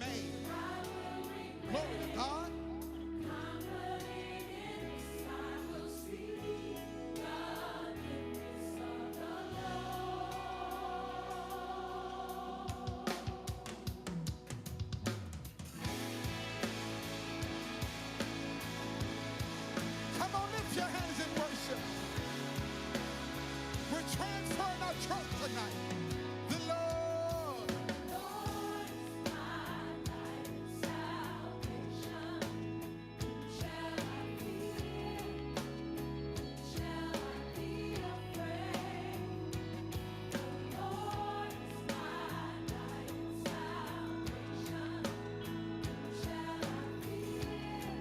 remain. Glory to God. Come on, lift your hands in worship. We're transferring our trust tonight. The Lord. Lord is my light and salvation. Shall I fear? Shall I be afraid? The Lord is my light and salvation. Shall I fear?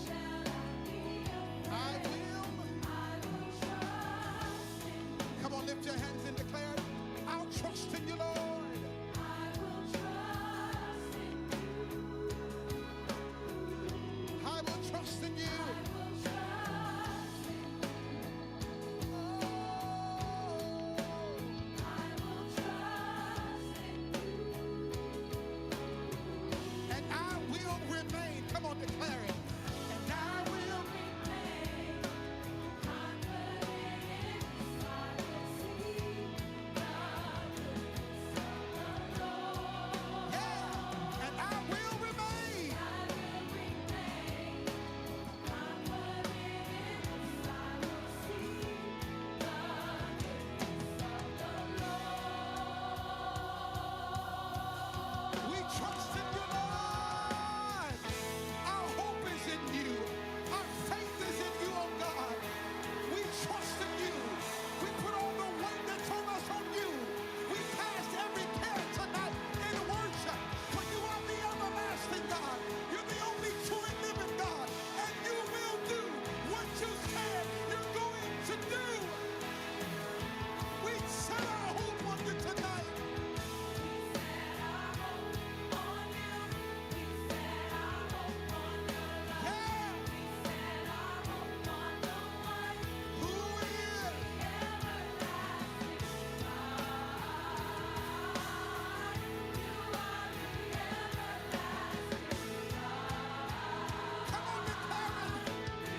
Shall I be I afraid? will. I will trust in you. Come on, lift your hands and declare it. I'll trust in you, Lord. I will trust in you. I will trust in you. I will trust in you. Oh, I will trust in you. and I will remain. Come on, declare it. And I will. Remain confident in this. I will see the goodness of the Lord. Yeah. And I will remain. I will remain confident in this. I will see the goodness of the Lord. We trust in you, Lord. Our hope is in you. Our faith is in you, oh God. We trust in you. We put all the weight that's on us on you. We cast every care tonight in worship. For you are the everlasting God. You're the only true and living God. And you will do what you said you're going to do. We set our hope on you tonight. We set our hope on you. We set our hope on your love. Yeah. We set our hope on the one Who is? the everlasting God. You are the everlasting God. Come on, declare it.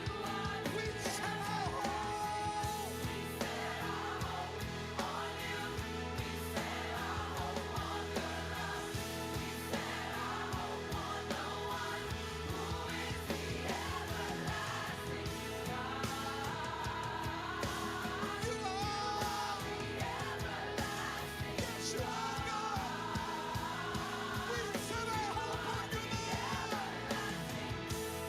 You are the We set our hope. We set our hope on you. We set our hope on your love. We set our hope on the one who is the everlasting God. You are. The everlasting Yes, you are God. We set our hope on you, Lord.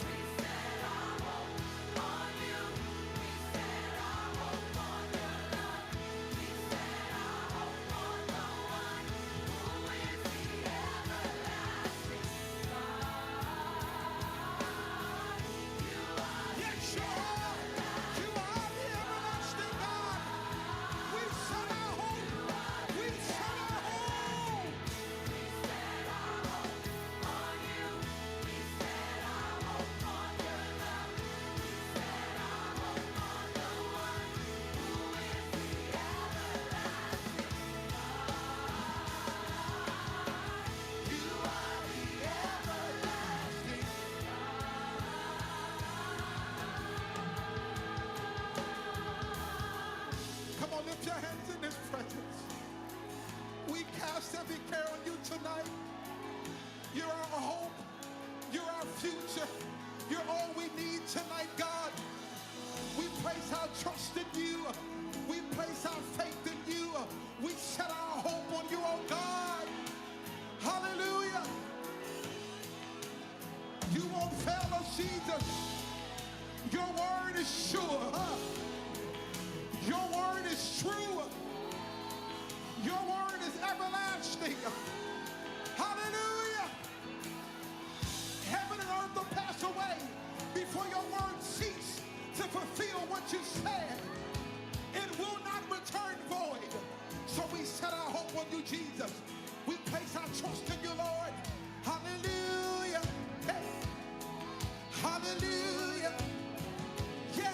We set our hope on you. We set our hope on your love. We set our hope on the one who is the everlasting God. You are Yes, you are. You are the everlasting God. We set our hope. We set our hope. We set our hope on you. We set our hope on your love. We set our hope on the one who is the everlasting God. You are the everlasting. Come on, lift your hands in His presence. We cast every care on you tonight. You're our hope. You're our future. You're all we need tonight, God. We place our trust in you. We place our faith in you. We set our hope on you, oh God. Hallelujah. You won't fail us, Jesus. Your word is sure. Your word is true. Your word is everlasting. Hallelujah. Heaven and earth will pass away before your word cease to fulfill what you said. It will not return void. So we set our hope on you, Jesus. We place our trust in you, Lord. Hallelujah. Hey. Hallelujah. Yeah.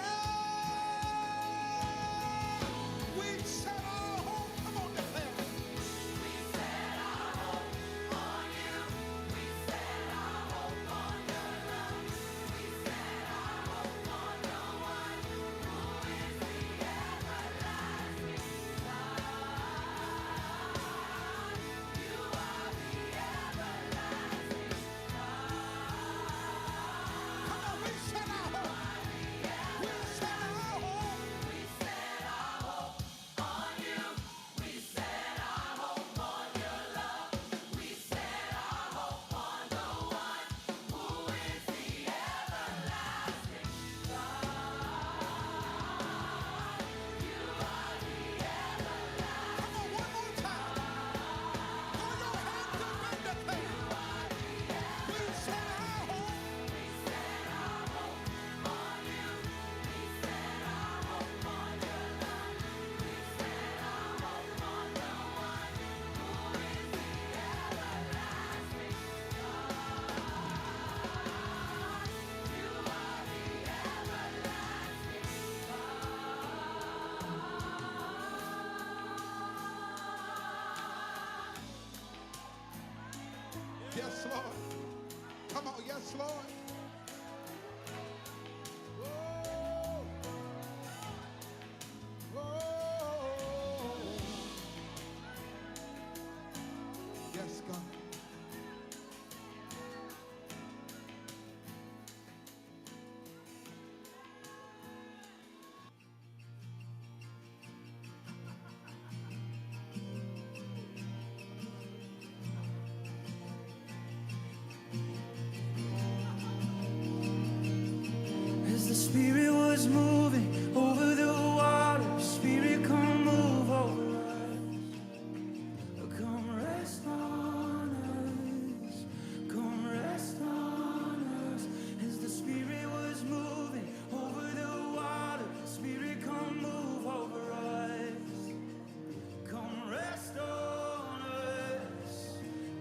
We set our hope. Come on, declare it. We set our hope on you. Yes, Lord. Come on, yes, Lord. Whoa. Whoa. Yes, God. As the Spirit was moving over the water, Spirit come move over us. Come rest on us. Come rest on us. As the Spirit was moving over the water, Spirit come move over us. Come rest on us.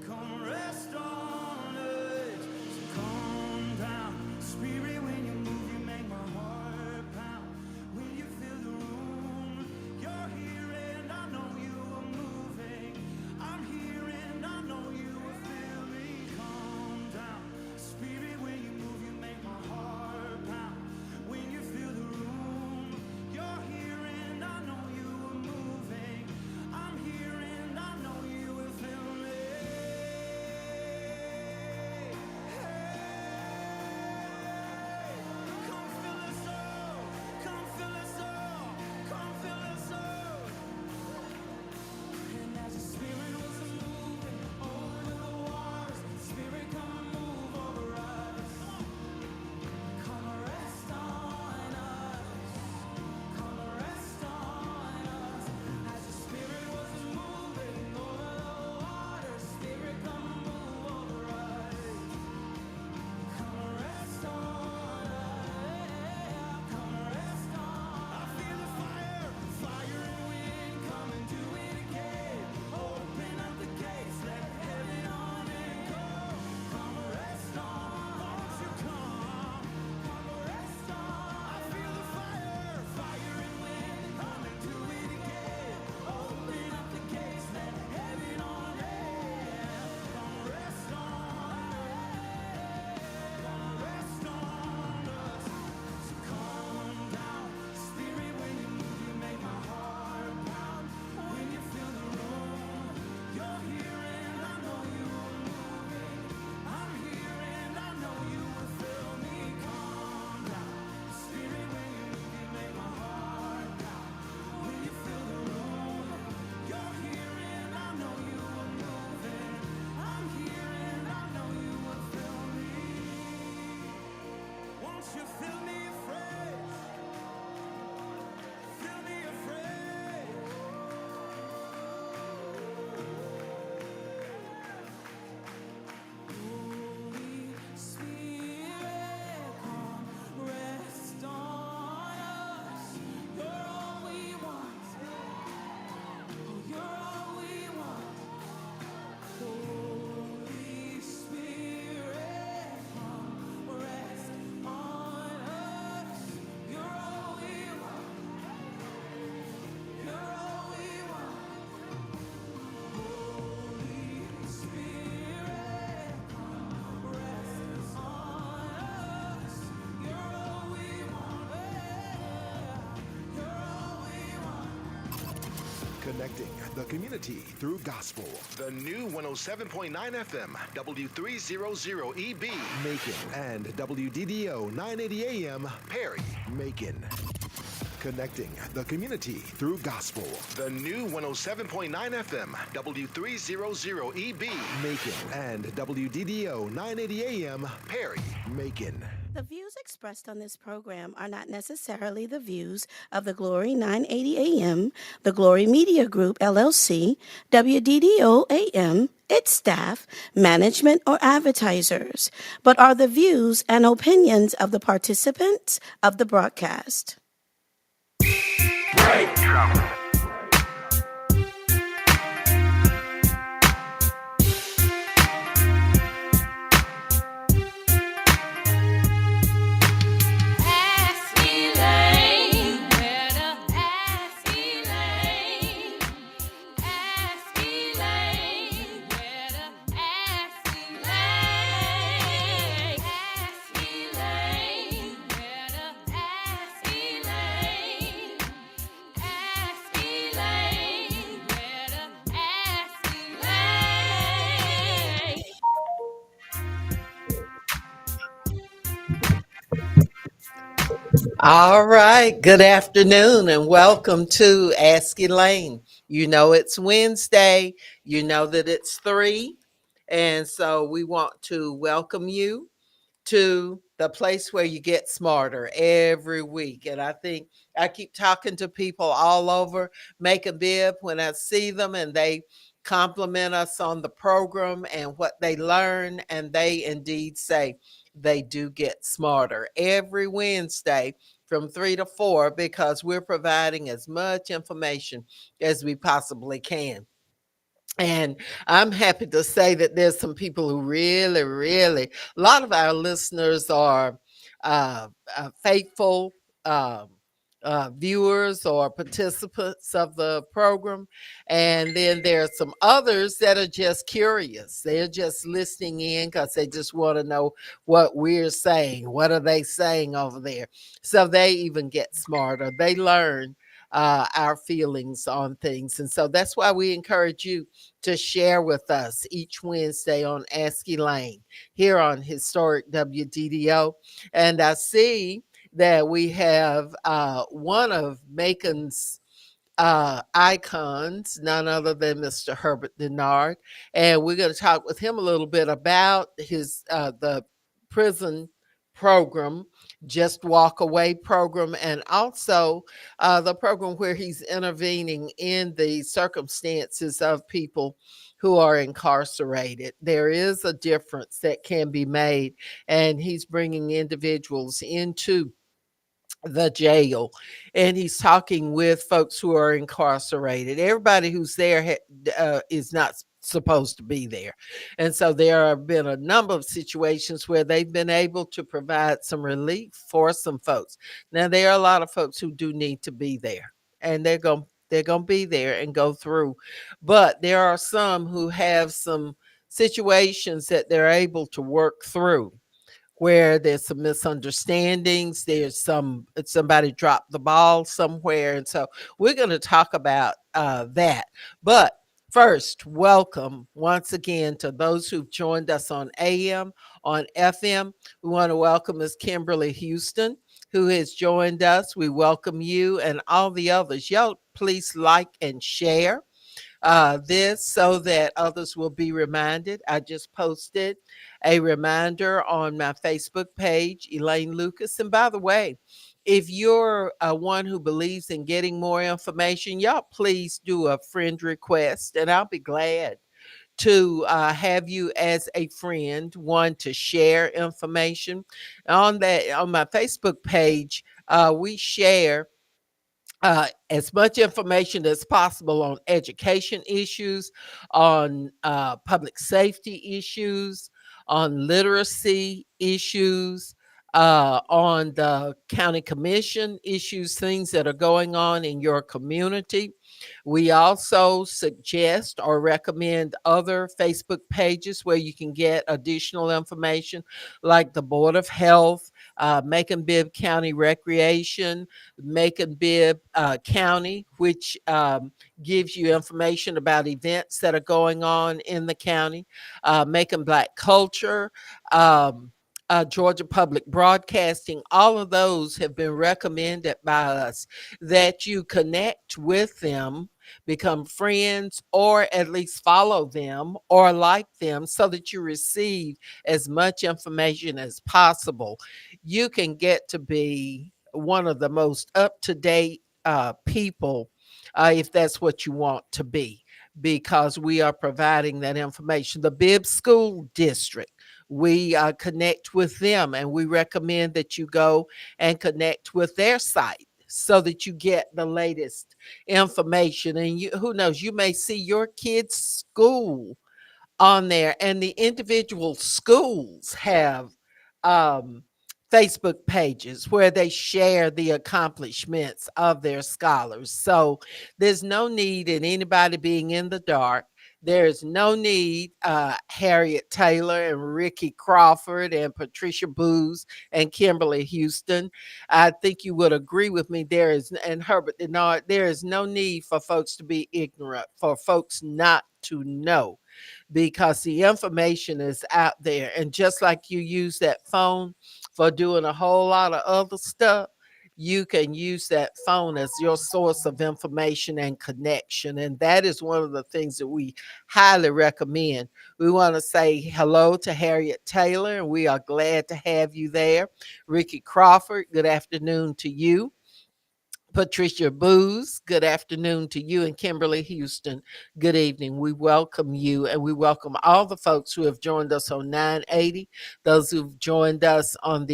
Come rest on us. So come down, Spirit, when you move, you make my heart pound. When you fill the room, you're here and I know you are moving. I'm here and I know you will feel me. Come down, Spirit, when you move, you make my heart pound. When you fill the room, you're here and I know you are moving. I'm here and I know you will feel me. Come fill us all, come fill us all, come fill us all. And as the Spirit was moving over the waters, Spirit come move over us. Come rest on us. Come rest on us. As the Spirit was moving over the waters, Spirit come move over us. Come rest on us. Come rest on. I feel the fire, fire and wind. Come and do it again. Open up the gates, let heaven on and go. Come rest on, won't you come? Come rest on. I feel the fire, fire and wind. Come and do it again. Open up the gates, let heaven on and come rest on. Come rest on us. So come down, Spirit, when you move, you make my heart pound. When you fill the room, you're here and I know you are moving. I'm here and I know you will fill me. Come down, Spirit, when you move, you make my heart pound. When you fill the room, you're here and I know you are moving. I'm here and I know you will fill me. Won't you fill me afresh? Fill me afresh. Holy Spirit, come rest on us. You're all we want. Oh, you're all we want. Holy Spirit, come rest on us. You're all we want. You're all we want. Holy Spirit, come rest on us. You're all we want. You're all we want. Connecting the community through gospel. The new 107.9 FM, W300EB, Macon, and WDDO 980 AM, Perry, Macon. Connecting the community through gospel. The new 107.9 FM, W300EB, Macon, and WDDO 980 AM, Perry, Macon. The views expressed on this program are not necessarily the views of the Glory 980 AM, the Glory Media Group, LLC, WDDO AM, its staff, management, or advertisers, but are the views and opinions of the participants of the broadcast. Ask Elaine, where to ask Elaine, where to ask Elaine. All right. Good afternoon and welcome to Ask Elaine. You know it's Wednesday. You know that it's 3. And so we want to welcome you to the place where you get smarter every week. And I think I keep talking to people all over Make a Bib when I see them and they compliment us on the program and what they learn. And they indeed say they do get smarter every Wednesday from 3 to 4 because we're providing as much information as we possibly can. And I'm happy to say that there's some people who really, a lot of our listeners are faithful um, viewers or participants of the program. And then there are some others that are just curious. They're just listening in because they just want to know what we're saying. What are they saying over there? So they even get smarter. They learn our feelings on things. And so that's why we encourage you to share with us each Wednesday on Ask Elaine here on Historic WDDO. And I see that we have one of Macon's icons, none other than Mr. Herbert Denard, and we're going to talk with him a little bit about his the prison program, Just Walk Away program, and also the program where he's intervening in the circumstances of people who are incarcerated. There is a difference that can be made, and he's bringing individuals into the jail and he's talking with folks who are incarcerated. Everybody who's there is not supposed to be there. And so there have been a number of situations where they've been able to provide some relief for some folks. Now there are a lot of folks who do need to be there and they're going to be there and go through. But there are some who have some situations that they're able to work through where there's some misunderstandings, there's somebody dropped the ball somewhere, and so we're going to talk about that. But first, welcome once again to those who've joined us on AM, on FM. We want to welcome Ms. Kimberly Houston, who has joined us. We welcome you and all the others. Y'all, please like and share this so that others will be reminded. I just posted a reminder on my Facebook page, Elaine Lucas. And by the way, if you're one who believes in getting more information, y'all please do a friend request, and I'll be glad to have you as a friend, one to share information on that. On my Facebook page, we share as much information as possible on education issues, on public safety issues, on literacy issues, on the county commission issues, things that are going on in your community. We also suggest or recommend other Facebook pages where you can get additional information, like the Board of Health, Macon Bibb County Recreation, Macon Bibb County, which gives you information about events that are going on in the county, Macon Black Culture, Georgia Public Broadcasting. All of those have been recommended by us that you connect with them, become friends, or at least follow them or like them so that you receive as much information as possible. You can get to be one of the most up to date people if that's what you want to be, because we are providing that information. The Bibb School District, we connect with them and we recommend that you go and connect with their site so that you get the latest information. And you, who knows, you may see your kid's school on there, and the individual schools have um, Facebook pages where they share the accomplishments of their scholars. So there's no need in anybody being in the dark. There's no need, Harriet Taylor and Ricky Crawford and Patricia Booz and Kimberly Houston. I think you would agree with me. There is, and Herbert Denard, there is no need for folks to be ignorant, for folks not to know, because the information is out there. And just like you use that phone for doing a whole lot of other stuff, you can use that phone as your source of information and connection. And that is one of the things that we highly recommend. We want to say hello to Harriet Taylor, and we are glad to have you there. Ricky Crawford, good afternoon to you. Patricia Booz, good afternoon to you, and Kimberly Houston, good evening. We welcome you, and we welcome all the folks who have joined us on 980, those who've joined us on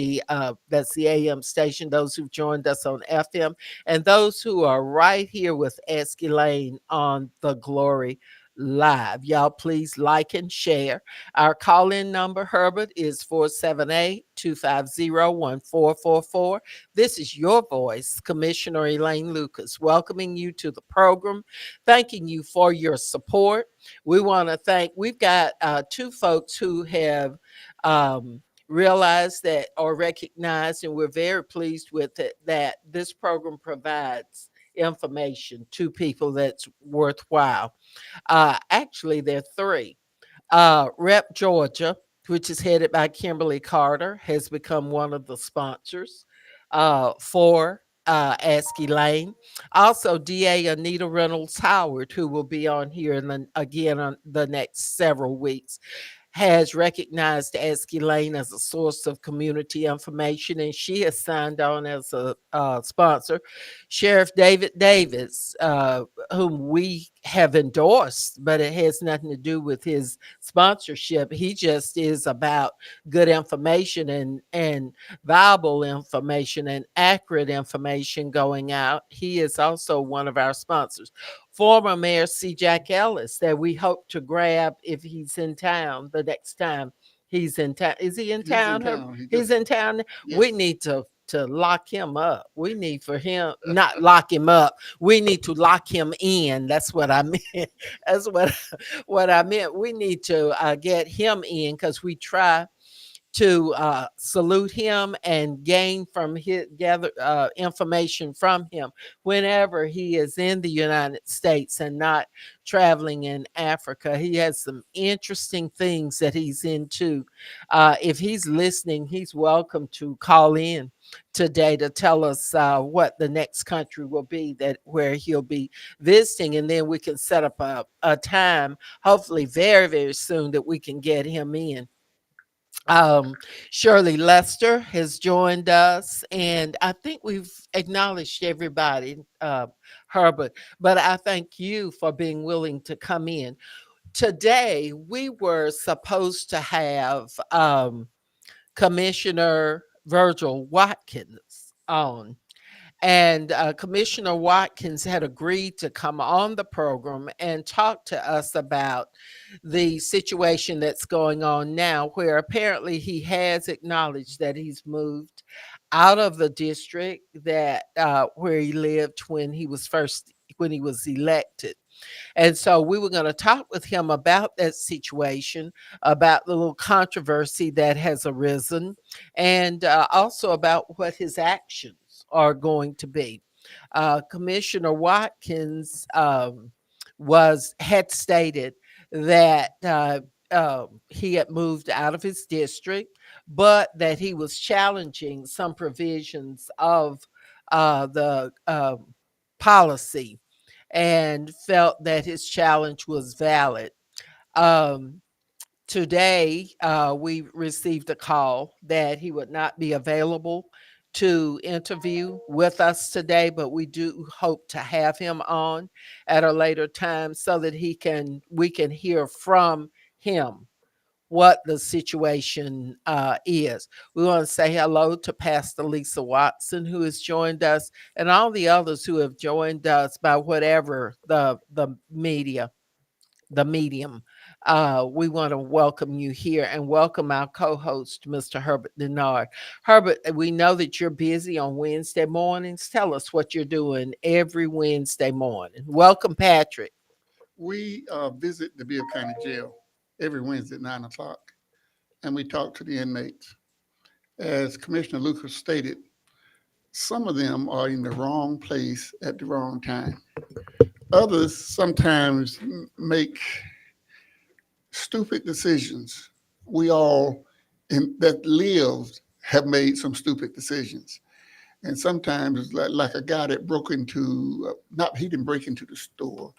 that's the AM station, those who've joined us on FM, and those who are right here with Ask Elaine on the Glory Live. Y'all please like and share. Our call-in number, Herbert, is 478-250-1444. This is your voice, Commissioner Elaine Lucas, welcoming you to the program, thanking you for your support. We want to thank, we've got two folks who have realized that or recognized, and we're very pleased with it, that this program provides information to people that's worthwhile. Actually, there are three. Rep Georgia, which is headed by Kimberly Carter, has become one of the sponsors for Ask Elaine. Also, DA Anita Reynolds Howard, who will be on here again on the next several weeks, has recognized Ask Elaine as a source of community information, and she has signed on as a sponsor. Sheriff David Davis, whom we have endorsed, but it has nothing to do with his sponsorship. He just is about good information and viable information and accurate information going out. He is also one of our sponsors. Former Mayor C. Jack Ellis, that we hope to grab if he's in town the next time he's in town. Is he in town? He's in town. Yes. We need to lock him up. We need for him not lock him up. We need to lock him in. That's what I meant. That's what I meant. We need to get him in because we try to salute him and gain from his gather information from him whenever he is in the United States and not traveling in Africa. He has some interesting things that he's into. If he's listening, he's welcome to call in today to tell us what the next country will be that where he'll be visiting, and then we can set up a time, hopefully very, very soon, that we can get him in. Shirley Lester has joined us, and I think we've acknowledged everybody, Herbert, but I thank you for being willing to come in. Today, we were supposed to have Commissioner Virgil Watkins on, and Commissioner Watkins had agreed to come on the program and talk to us about the situation that's going on now, where apparently he has acknowledged that he's moved out of the district that where he lived when he was elected. And so we were going to talk with him about that situation, about the little controversy that has arisen, and also about what his actions are going to be. Commissioner Watkins had stated that he had moved out of his district, but that he was challenging some provisions of the policy and felt that his challenge was valid. Um, Today, we received a call that he would not be available to interview with us today, but we do hope to have him on at a later time so that we can hear from him what the situation is. We want to say hello to Pastor Lisa Watson, who has joined us, and all the others who have joined us by whatever the medium. We want to welcome you here and welcome our co-host, Mr. Herbert Denard. Herbert, we know that you're busy on Wednesday mornings. Tell us what you're doing every Wednesday morning. Welcome, Patrick. We visit the Bibb County Jail every Wednesday at 9 o'clock, and we talk to the inmates. As Commissioner Lucas stated, some of them are in the wrong place at the wrong time. Others sometimes make stupid decisions. We all that lived have made some stupid decisions. And sometimes it's like a guy that broke into, not, he didn't break into the store.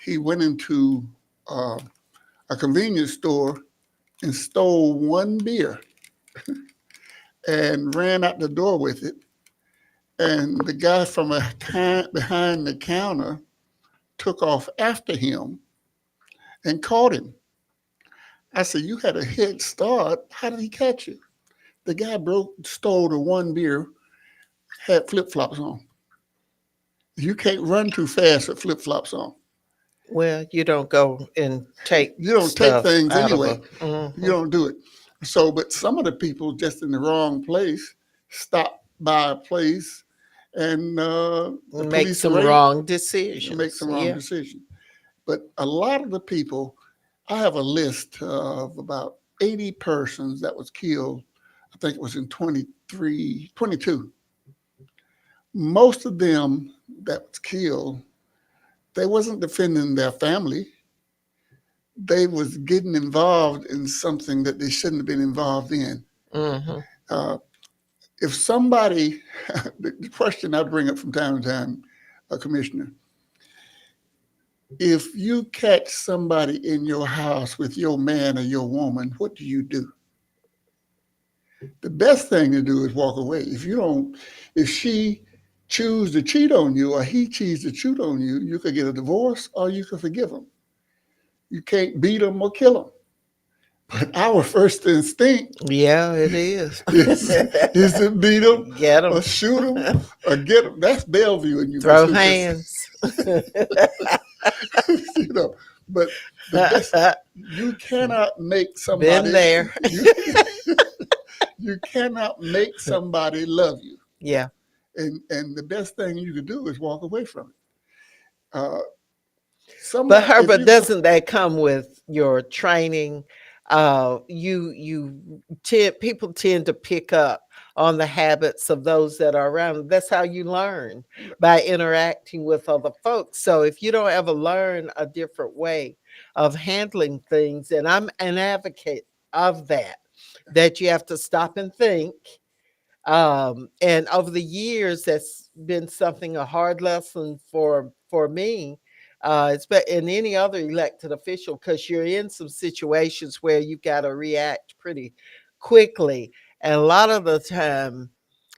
He went into uh, a convenience store and stole one beer and ran out the door with it. And the guy from behind the counter took off after him and caught him. I said, "You had a head start. How did he catch you?" The guy stole the one beer, had flip flops on. You can't run too fast with flip flops on. Well, you don't go and take You don't take stuff things out of anyway. a. You don't do it. So, but some of the people just in the wrong place stop by a place and the Make police some raid, wrong make decisions. some wrong Yeah. decisions. But a lot of the people, I have a list of about 80 persons that was killed. I think it was in 23, 22. Most of them that was killed, they wasn't defending their family. They was getting involved in something that they shouldn't have been involved in. Hmm. Uh, if somebody, the question I bring up from time to time, Commissioner, if you catch somebody in your house with your man or your woman, what do you do? The best thing to do is walk away. If you don't, if she choose to cheat on you or he choose to cheat on you, you could get a divorce or you could forgive him. You can't beat them or kill them. But our first instinct Yeah, it is. is, is to beat them Get or them. shoot them or get them. That's Bellevue in you, Miss Throw Lucas. hands. you know, but the best, you cannot make Been somebody, there. you cannot make somebody love you. Yeah. And the best thing you can do is walk away from it. But Somebody, if Herbert, you go, doesn't that come with your training? You tend people tend to pick up on the habits of those that are around them. That's how you learn, by interacting with other folks. So if you don't ever learn a different way of handling things, and I'm an advocate of that, that you have to stop and think. And over the years, that's been something, a hard lesson for me. It's been in any other elected official, because you're in some situations where you've got to react pretty quickly, and a lot of the time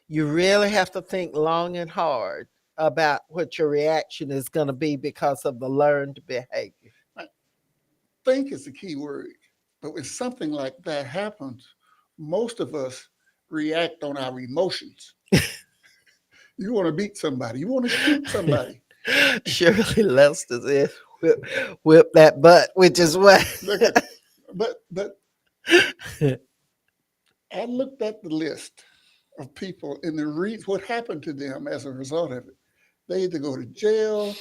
you really have to think long and hard about what your reaction is going to be because of the learned behavior. think is the key word. But when something like that happens, most of us react on our emotions. You want to beat somebody, you want to shoot somebody. Shirley Lester said, whip that butt," which is what. Look at, but I looked at the list of people and what happened to them as a result of it. They either go to jail,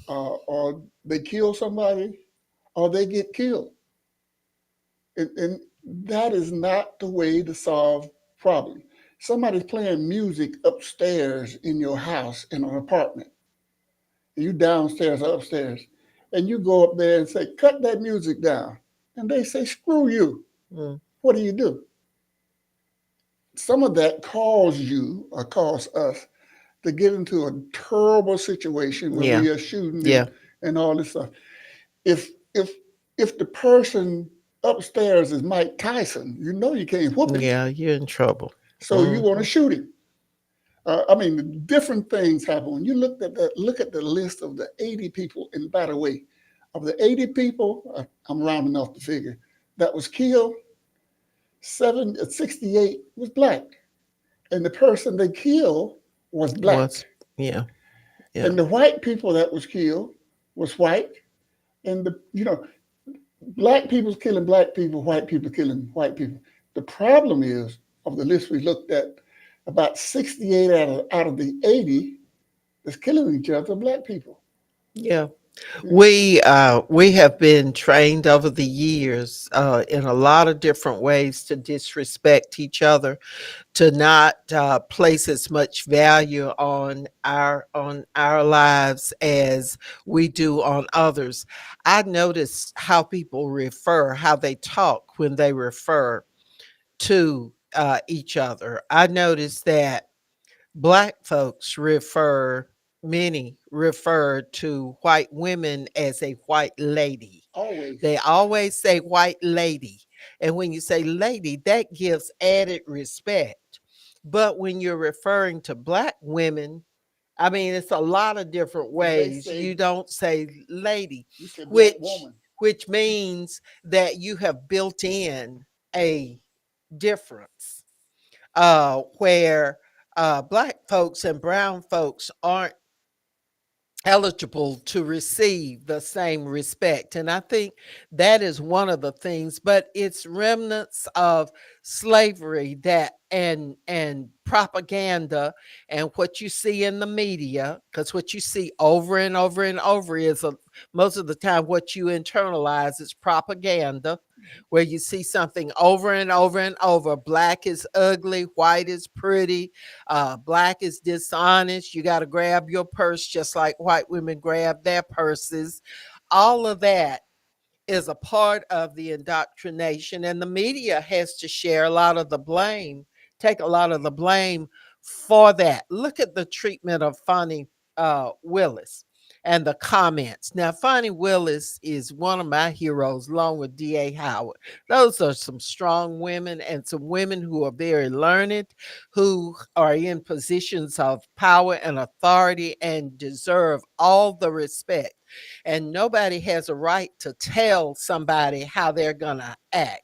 or they kill somebody, or they get killed. And that is not the way to solve problems. Somebody's playing music upstairs in your house in an apartment. You downstairs or upstairs, and you go up there and say, "Cut that music down," and they say, "Screw you." Mm, What do? Some of that calls you or calls us to get into a terrible situation where yeah, we are shooting yeah, and all this stuff. If if if the person upstairs is Mike Tyson, you know you can't whoop him, yeah, you're in trouble. so you want to Mhm. shoot him. I mean, different things happen when you look at that. Look at the list of the 80 people. And by the way, of the 80 people, I'm rounding off the figure that was killed. 68 was black, and the person they killed was Was, black. yeah, yeah, And the white people that was killed was white, and the black people's killing black people, white people killing white people. The problem is, of the list we looked at, about 68 out of the 80 that's killing each other are black people. yeah. You know, We have been trained over the years, in a lot of different ways, to disrespect each other, to not place as much value on our lives as we do on others. I notice how people refer, how they talk when they refer to each other. I notice that Black folks many refer to white women as a white lady. Always. They always say white lady. And when you say lady, that gives added respect. But when you're referring to black women, I mean, it's a lot of different ways. You don't say lady, You said black which woman. which means that you have built in a difference, where black folks and brown folks aren't eligible to receive the same respect. And I think that is one of the things, but it's remnants of slavery that and propaganda and what you see in the media, because what you see over and over and over is most of the time what you internalize is propaganda, where you see something over and over and over. Black is ugly, white is pretty, black is dishonest. You got to grab your purse just like white women grab their purses. All of that is a part of the indoctrination, and the media has to share a lot of the blame, take a lot of the blame for that. Look at the treatment of Fonnie Willis and the comments. Now, Fonnie Willis is one of my heroes, along with D.A. Howard. Those are some strong women and some women who are very learned, who are in positions of power and authority and deserve all the respect. And nobody has a right to tell somebody how they're going to act.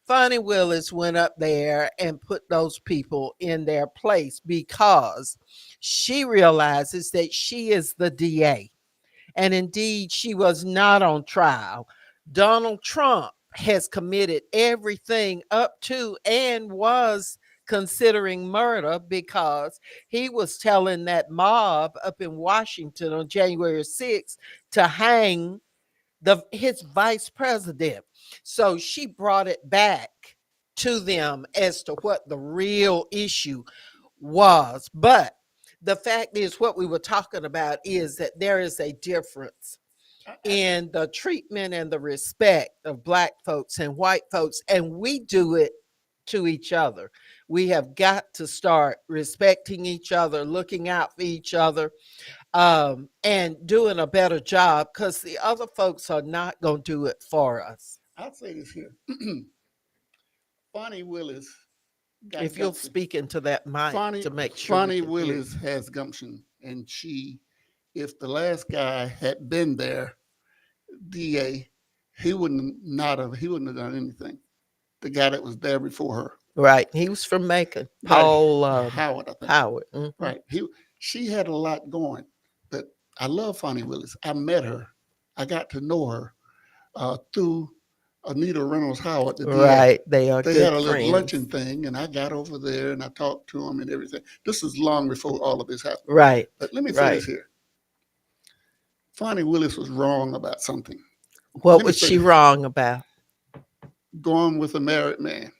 Fonnie Willis went up there and put those people in their place because she realizes that she is the DA. And indeed, she was not on trial. Donald Trump has committed everything up to and was considering murder because he was telling that mob up in Washington on January 6th to hang his vice president. So she brought it back to them as to what the real issue was. But the fact is, what we were talking about is that there is a difference in the treatment and the respect of black folks and white folks, and we do it to each other. We have got to start respecting each other, looking out for each other, and doing a better job, because the other folks are not going to do it for us. I'll say this here. Fonnie Willis got If you'll gumption. speak into that mic Fonnie, to make sure we Fonnie can hear Willis you. has gumption, and if the last guy had been there, DA, he wouldn't have done anything. The guy that was there before her, Right, he was from Macon, right? Paul Howard, I think. Howard. Mhm. Right. She had a lot going, but I love Fonnie Willis. I met her. I got to know her through Anita Reynolds Howard, the DA. Right, they are They good had a little friends. luncheon thing, and I got over there and I talked to him and everything. This is long before all of this happened. Right, But let me say right. this here. Fonnie Willis was wrong about something. What Let me was say she this. wrong about? Going with a married man.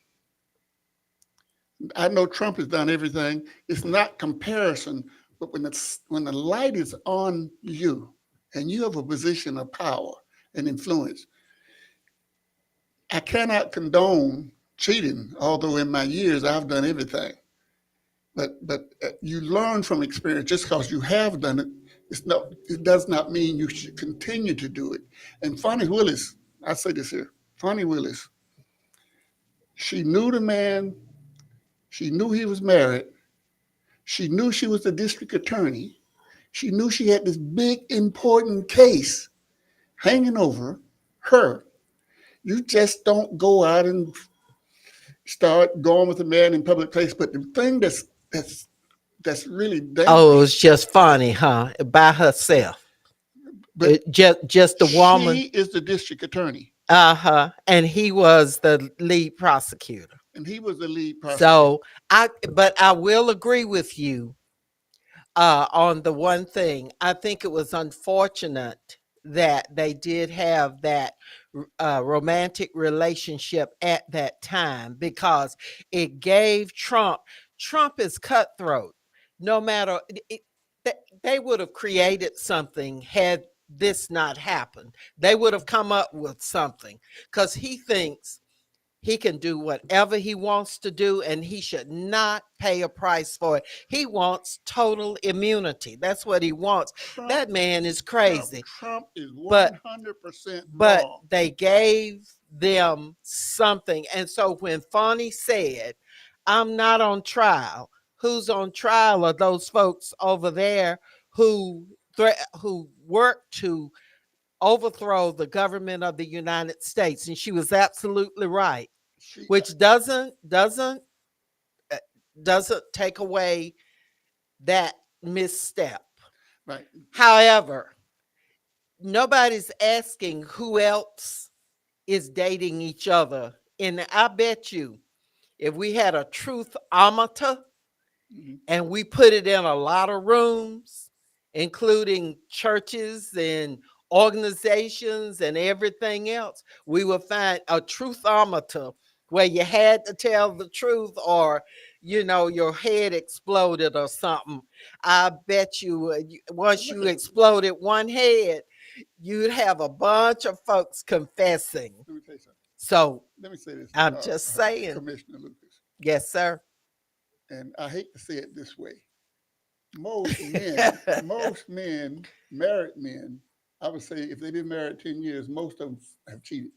I know Trump has done everything. It's not comparison, but when the light is on you and you have a position of power and influence, I cannot condone cheating, although in my years I've done everything. But you learn from experience. Just because you have done it, it does not mean you should continue to do it. And Fonnie Willis, I say this here, Fonnie Willis, she knew the man, she knew he was married, she knew she was the district attorney, she knew she had this big important case hanging over her. You just don't go out and start going with a man in public place. But the thing that's really dangerous. Oh, it was just funny, huh? By herself. But Just the woman. she is the district attorney, Uh-huh. And he was the lead prosecutor. and he was the lead prosecutor. So but I will agree with you on the one thing. I think it was unfortunate that they did have that romantic relationship at that time, because it gave Trump is cutthroat. No matter they would have created something had this not happened. They would have come up with something, because he thinks He can do whatever he wants to do, and he should not pay a price for it. He wants total immunity. That's what he wants. Trump, That man is crazy. Trump is But 100% but wrong. they gave them something. And so when Fonnie said, I'm not on trial, who's on trial are those folks over there who who worked to overthrow the government of the United States. And she was absolutely right, She, which uh, doesn't take away that misstep. right. However, nobody's asking who else is dating each other. And I bet you if we had a truthometer Mhm. and we put it in a lot of rooms, including churches and organizations and everything else, we would find a truthometer where you had to tell the truth or your head exploded or something. I bet you once Look you at, exploded one head, you'd have a bunch of folks confessing. let me tell you something. So Let me say this, I'm just saying. Commissioner Lucas, Yes, sir. and I hate to say it this way. Most men, married men, I would say if they've been married 10 years, most of them have cheated.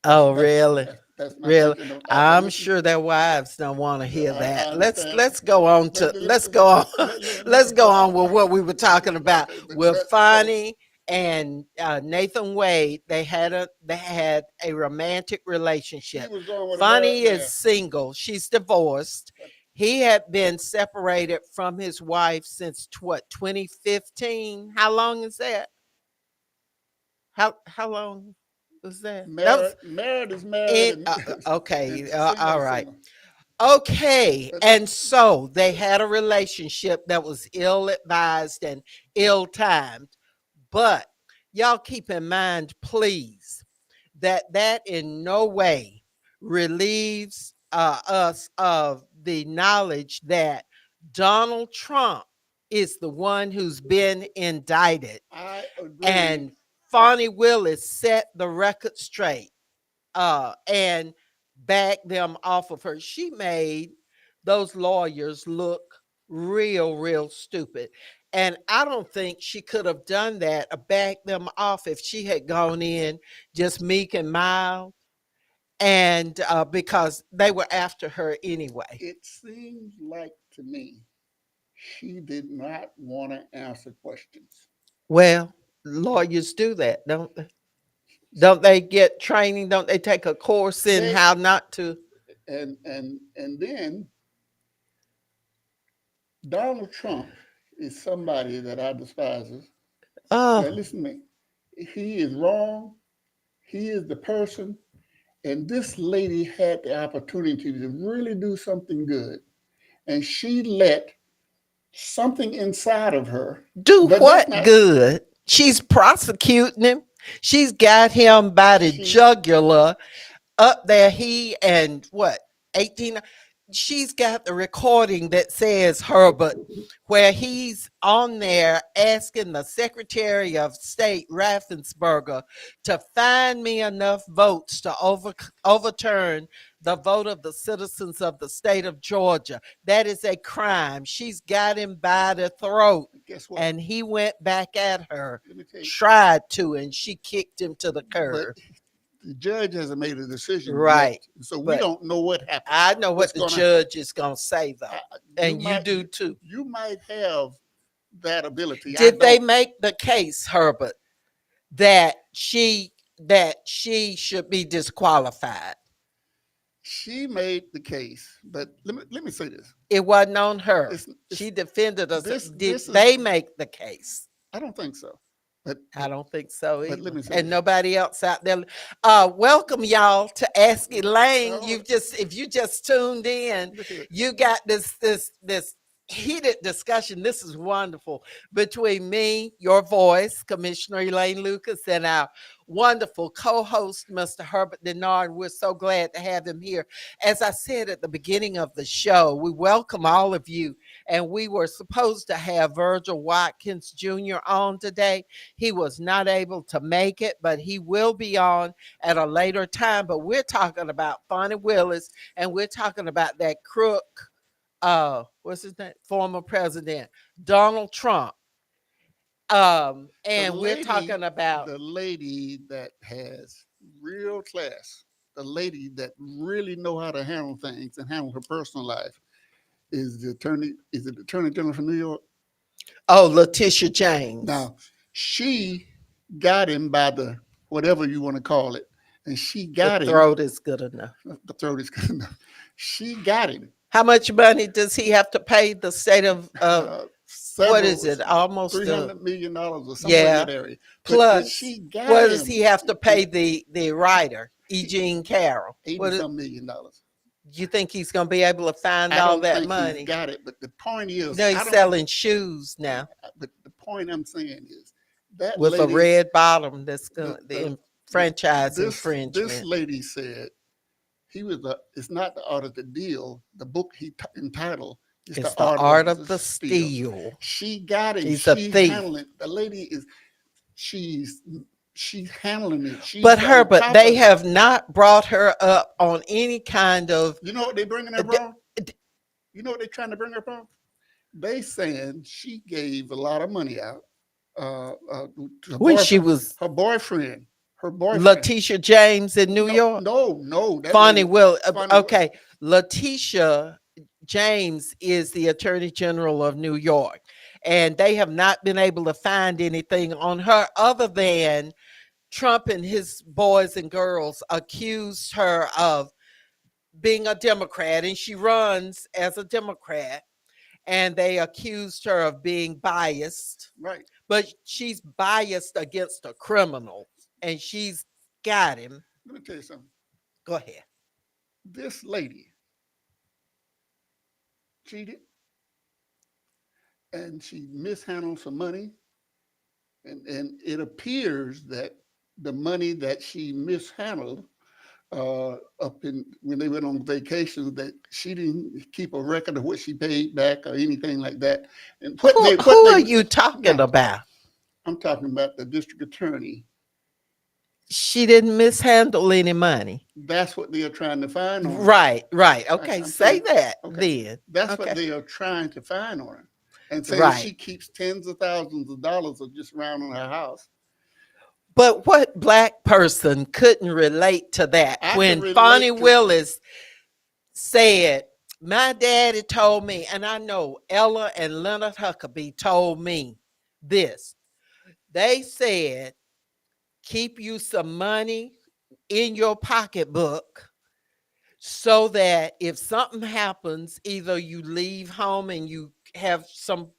Oh, really? That's not Really? something. But I'm listen, sure their wives don't want to hear I that. Let's understand. let's go on But to let's go on let's go on with what we were talking about okay, with so Fonnie and Nathan Wade. They had a romantic he relationship. was going with a Fonnie married is man. single. She's divorced. He had been separated from his wife since what, 2015? How long is that? How long was that? That was Married is married, it. and, Okay. and single All is right. single. Okay. But And so they had a relationship that was ill advised and ill timed. But y'all keep in mind, please, that in no way relieves us of the knowledge that Donald Trump is the one who's been indicted. I agree. And Fonnie Willis set the record straight and back them off of her. She made those lawyers look real stupid. And I don't think she could have done that or backed them off if she had gone in just meek and mild. And because they were after her anyway. It seems like to me she did not want to answer questions. Well, lawyers do that, don't they? Don't they get training? Don't they take a course in They how not to? and then Donald Trump is somebody that I despise. Now Oh, listen to me. He is wrong. He is the person. And this lady had the opportunity to really do something good. And she let something inside of her. do But that's what not, good? She's prosecuting him. She's got him by the she, jugular up there. He and what, 18? She's got the recording that says Herbert, where he's on there asking the Secretary of State Raffensperger to find me enough votes to overturn the vote of the citizens of the state of Georgia. That is a crime. She's got him by the throat. guess what? And he went back at her, Let me tell you. tried to, and she kicked him to the But curb. the judge hasn't made a decision Right. yet. So we But don't know what happened. I know What's what the gonna- judge is going to say, though. And you might, do too. You might have that ability. Did they make the case, Herbert, that she should be disqualified? She made the case, but let me say this. It wasn't on her. It's- She defended us. this Did is- they make the case? I don't think so. But I don't think so But either. let me say And this. nobody else out there. Welcome y'all to Ask Elaine. Oh. If you just tuned in, Look here. you got this heated discussion. This is wonderful between me, your voice, Commissioner Elaine Lucas, and our wonderful co-host, Mr. Herbert Denard. We're so glad to have him here. As I said at the beginning of the show, we welcome all of you. And we were supposed to have Virgil Watkins Jr. on today. He was not able to make it, but he will be on at a later time. But we're talking about Fonnie Willis, and we're talking about that crook, what's his name, former president Donald Trump, The and we're lady, talking about the lady that has real class, the lady that really know how to handle things and handle her personal life is the attorney. Is it the Attorney General from New York? Letitia James. Now, she got him by the whatever you want to call it, and she The got him. throat is good enough. The throat is good enough. She got him. How much money does he have to pay the state of what is it, Several almost $300 million or somewhere yeah, in that area. But plus she got what him does he have to pay the writer Eugene Carroll? $80 What some million dollars. you think he's going to be able to find I all don't that think money? he's got it, but the point is, No, I he's don't- selling shoes now But the point I'm saying is that with lady, a red bottom. That's going the- franchise this infringement. lady said he was it's not the art of the deal. The book he entitled is It's the art of the steal. steal. She got it. He's a She thief. handling it. The lady is she's handling it. She's But on Herbert, top they of it. have not brought her up on any kind of. You know what they're bringing her d- on? You know what they're trying to bring her on? They saying she gave a lot of money out. To When she was her boyfriend, Letitia James in New no, York. No. That Fonnie lady- Will. Fonnie Will- Okay, Letitia James is the Attorney General of New York, and they have not been able to find anything on her other than Trump and his boys and girls accused her of being a Democrat, and she runs as a Democrat, and they accused her of being biased, Right. but she's biased against a criminal, and she's got him. Let me tell you something. Go ahead. This lady cheated and she mishandled some money. And it appears that the money that she mishandled up in when they went on vacation, that she didn't keep a record of what she paid back or anything like that. And Who are you talking Now, about? I'm talking about the district attorney. She didn't mishandle any money. That's what they are trying to find on her. Right. Okay, I'm say saying- that okay. then. That's Okay. what they are trying to find on her. And saying Right. she keeps tens of thousands of dollars of just around in her house. But what black person couldn't relate to that I when can relate Fonnie to- Willis said, my daddy told me, and I know Ella and Leonard Huckabee told me this. They said, keep you some money in your pocketbook so that if something happens, either you leave home and you have some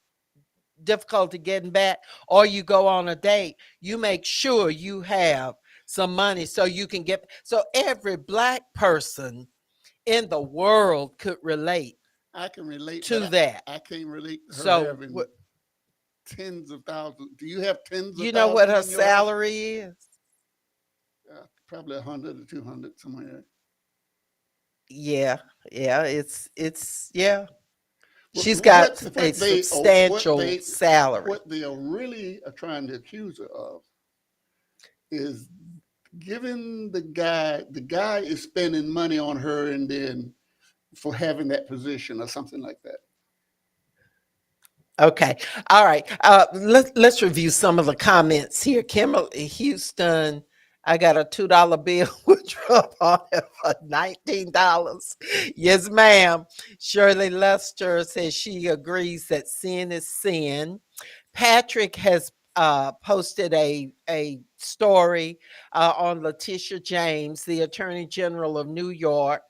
difficulty getting back, or you go on a date, you make sure you have some money so you can get. So every black person in the world could relate I can relate to but that. I can't relate to her So having what, tens of thousands. Do you have tens of you know what her thousands in your house? salary is? Probably 100 or 200 somewhere. Yeah, it's yeah. What- She's got what a they- substantial what they- salary. What they are really trying to accuse her of is giving the guy is spending money on her and then for having that position or something like that. Okay. All right. Let's review some of the comments here. Kimberly Houston, I got a $2 bill with Trump on it for $19. Yes, ma'am. Shirley Lester says she agrees that sin is sin. Patrick has posted a story on Letitia James, the Attorney General of New York,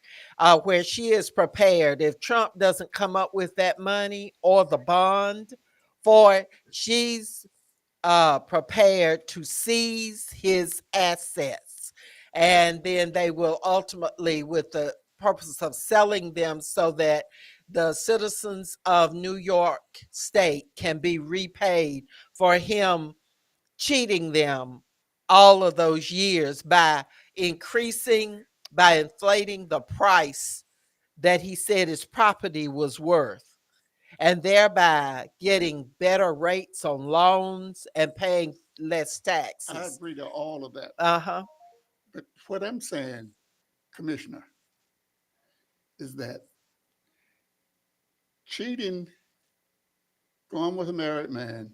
where she is prepared. If Trump doesn't come up with that money or the bond for it, she's prepared to seize his assets. And then they will ultimately, with the purpose of selling them so that the citizens of New York State can be repaid for him cheating them all of those years by increasing, by inflating the price that he said his property was worth, and thereby getting better rates on loans and paying less I taxes. agree to all of that. Uh-huh. But what I'm saying, Commissioner, is that cheating, going with a married man,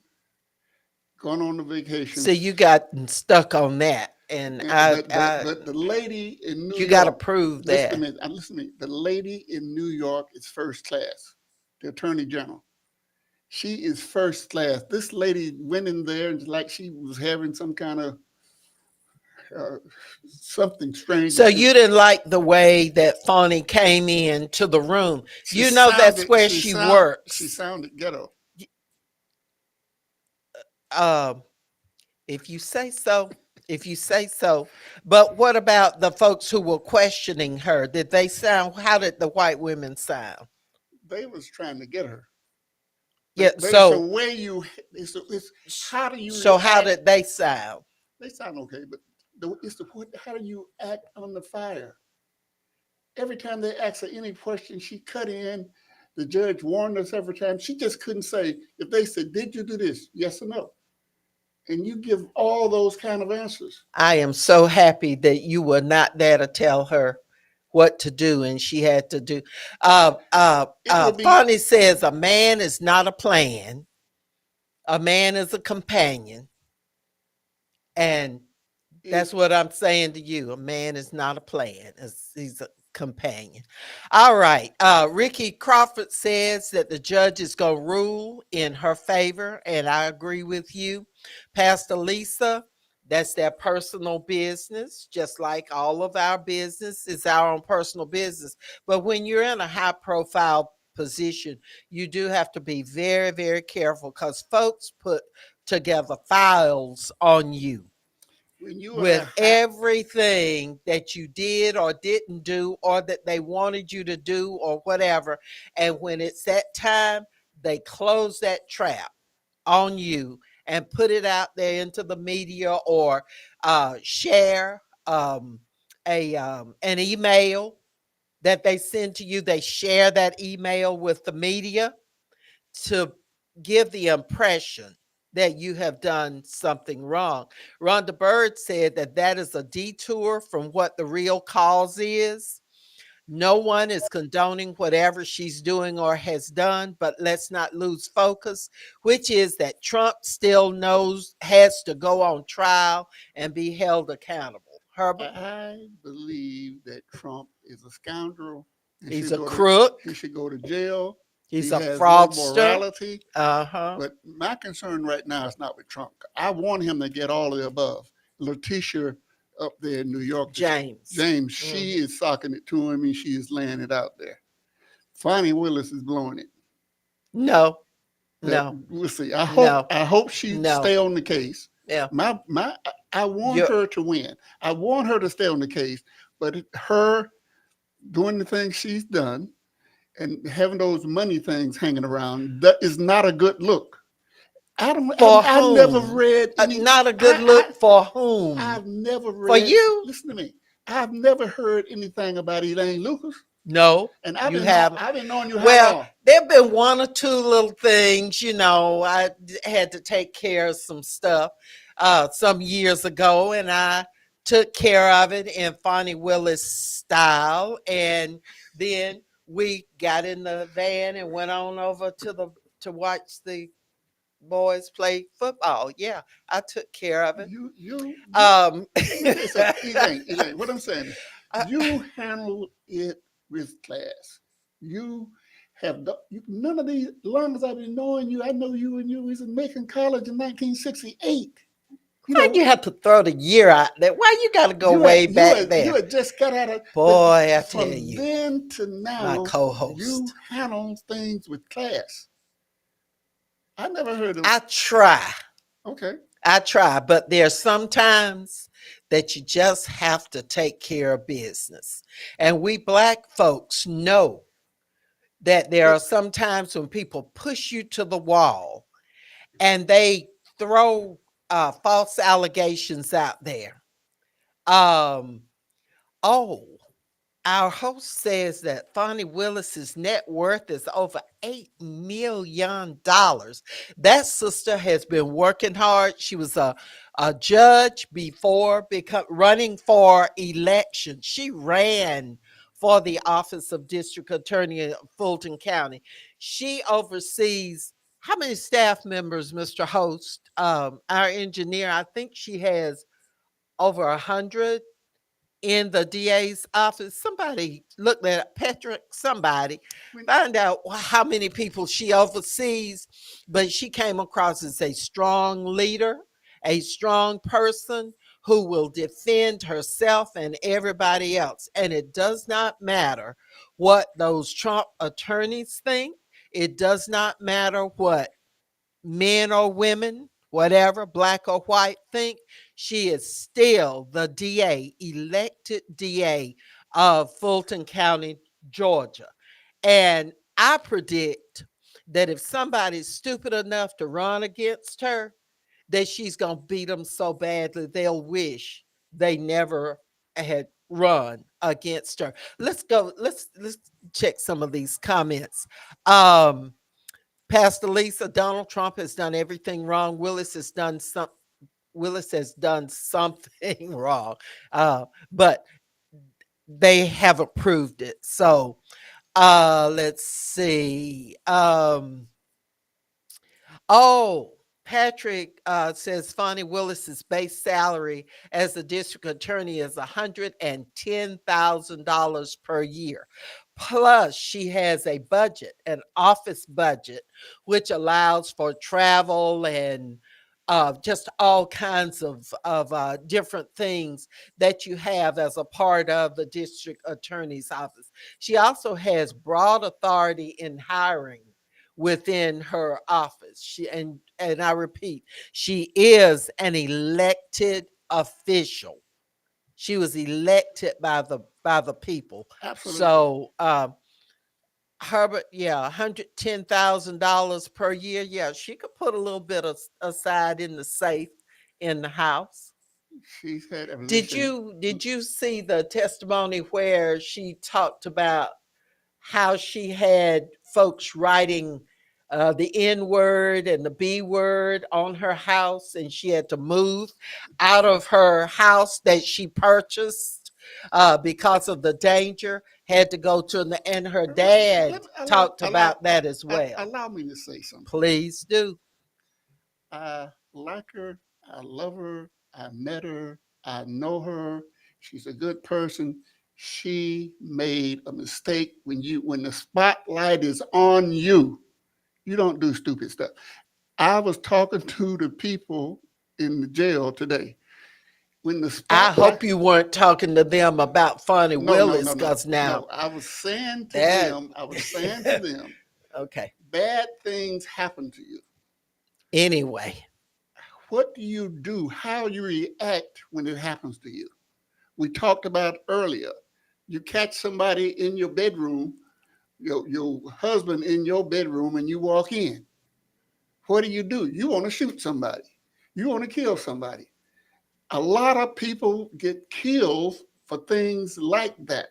going on the So vacations, you got stuck on that, and but the lady in New you got to York, prove listen to that. me, listen to me. The lady in New York is first class. The Attorney General, she is first class. This lady went in there and like she was having some kind of uh, something strange. So you didn't like the way that Fawny came into the room. She You know that's sounded, where she she works. sounded ghetto. Um, if you say so, if you say so. But what about the folks who were questioning her? Did they sound? How did the white women sound? They was trying to get her. Yeah. But it's a So, way it's how do you so how react? did they sound? They sound okay, but it's the what? How do you act on the fire? Every time they ask her any question, she cut in. The judge warned us every time. She just couldn't say if they said, "Did you do this? Yes or no?" And you give all those kind of answers. I am so happy that you were not there to tell her what to do, and she had to do. It would be Fonnie says a man is not a plan, a man is a companion, and it, that's what I'm saying to you. A man is not a plan, he's a companion. All right. Ricky Crawford says that the judge is going to rule in her favor, and I agree with you. Pastor Lisa, that's their personal business, just like all of our business is our own personal business. But when you're in a high profile position, you do have to be very, very careful because folks put together files on you when you in a with high, everything that you did or didn't do or that they wanted you to do or whatever. And when it's that time, they close that trap on you and put it out there into the media or share an email that they send to you. They share that email with the media to give the impression that you have done something wrong. Rhonda Bird said that that is a detour from what the real cause is. No one is condoning whatever she's doing or has done, but let's not lose focus, which is that Trump still has to go on trial and be held accountable. Herbert, I believe that Trump is a scoundrel and he's should a go to he crook, should go to jail. he's He a has no fraudster. morality. Uh-huh. But my concern right now is not with Trump. I want him to get all of the above. Letitia up there in New York, James. James, she Mhm. is socking it to him and she is laying it out there. Fonnie Willis is blowing it. No, But no, we'll see. no, I hope she no. stay on the case. Yeah. I want You're her to win. I want her to stay on the case. But her doing the things she's done and having those money things hanging around, that is not a good look. for I never whom? read any. Not a good look for whom? I've never For read. you? Listen to me. I've never heard anything about Elaine Lucas, No, and you haven't. I've been knowing you how Well, long? there have been one or two little things, I had to take care of some stuff some years ago, and I took care of it in Fonnie Willis style. And then we got in the van and went on over to watch the boys play football. Yeah, I took care of it. You. Um, Let me tell you something, Elaine. What I'm saying is, you handle it with class. You have none of these. As long as I've been knowing you, I know you and you was in Macon College in 1968. You why'd know, you have to throw the year out there? Why you got to go way back you there? had just got out of. But Boy, I tell from you, then to my now, you co-host. handle things with class. I never heard of. I try. Okay, I try, but there's sometimes that you just have to take care of business. And we black folks know that there But are some times when people push you to the wall and they throw false allegations out there. Um, oh, our host says that Fonnie Willis's net worth is over $8 million. That sister has been working hard. She was a judge before running for election. She ran for the office of district attorney in Fulton County. She oversees how many staff members, Mr. Host? Our engineer, I think she has over 100 in the DA's office. Somebody look that up. Patrick, somebody when, find out how many people she oversees. But she came across as a strong leader, a strong person who will defend herself and everybody else. And it does not matter what those Trump attorneys think. It does not matter what men or women, whatever, black or white, think. She is still the DA, elected DA of Fulton County, Georgia. And I predict that if somebody's stupid enough to run against her, that she's going to beat them so badly they'll wish they never had run against her. Let's go. Let's check some of these comments. Um, Pastor Lisa, Donald Trump has done everything wrong. Willis has done something wrong, but they haven't proved it. So let's see. Oh, Patrick says Fonnie Willis's base salary as the district attorney is $110,000 per year. Plus, she has a budget, an office budget, which allows for travel and just all kinds of different things that you have as a part of the district attorney's office. She also has broad authority in hiring within her office. And I repeat, she is an elected official. She was elected by the people. absolutely, So Herbert, yeah, $110,000 per year. Yeah, she could put a little bit aside in the safe in the house. she's had a Did listen. you see the testimony where she talked about how she had folks writing the N word and the B word on her house, and she had to move out of her house that she purchased because of the danger. Had to go to and her dad talked about that as well. Allow me to say something. Please do. I like her. I love her. I met her. I know her. She's a good person. She made a mistake when the spotlight is on you. You don't do stupid stuff. I was talking to the people in the jail today. When the I spotlight hope you weren't talking to them about Fonnie No, no, Willis, no, no, because now no. that I was saying to them, okay. bad things happen to you. Anyway, What do you do? How you react when it happens to you? We talked about earlier. You catch somebody in your bedroom, your husband in your bedroom, and you walk in. What do? You want to shoot somebody. You want to kill somebody. A lot of people get killed for things like that.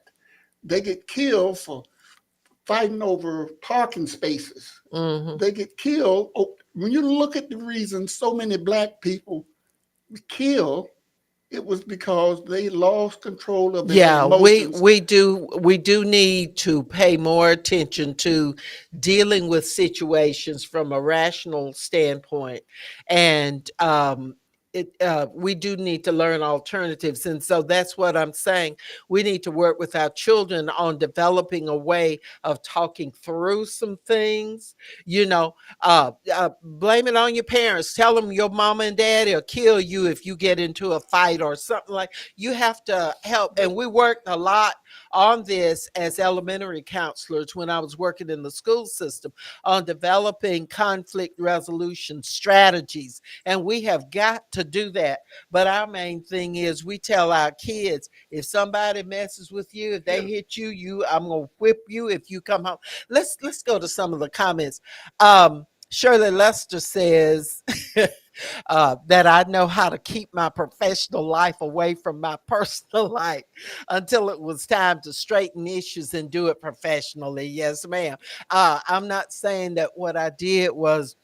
They get killed for fighting over parking spaces. mhm. They get killed. Oh, when you look at the reason so many black people were killed, it was because they lost control of their Yeah, emotions. we do need to pay more attention to dealing with situations from a rational standpoint, and we do need to learn alternatives, and so that's what I'm saying. We need to work with our children on developing a way of talking through some things. You know, blame it on your parents. Tell them your mama and daddy will kill you if you get into a fight or something like. You have to help, and But we worked a lot on this as elementary counselors when I was working in the school system on developing conflict resolution strategies. And we have got to do that. But our main thing is we tell our kids, if somebody messes with you, if they hit you, I'm gonna whip you if you come home. Let's go to some of the comments. Shirley Lester says that I know how to keep my professional life away from my personal life until it was time to straighten issues and do it professionally. Yes, ma'am. I'm not saying that what I did was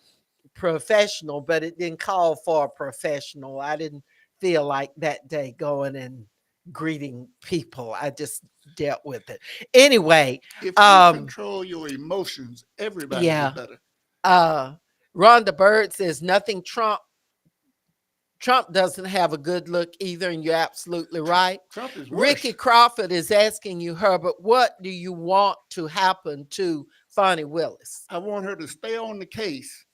professional, but it didn't call for a professional. I didn't feel like that day going and greeting people. I just dealt with it. Anyway, If you control your emotions, everybody do yeah. better. Rhonda Bird says nothing Trump doesn't have a good look either, and you're absolutely right. Trump is worse. Ricky Crawford is asking you, Herbert, what do you want to happen to Fonnie Willis? I want her to stay on the case.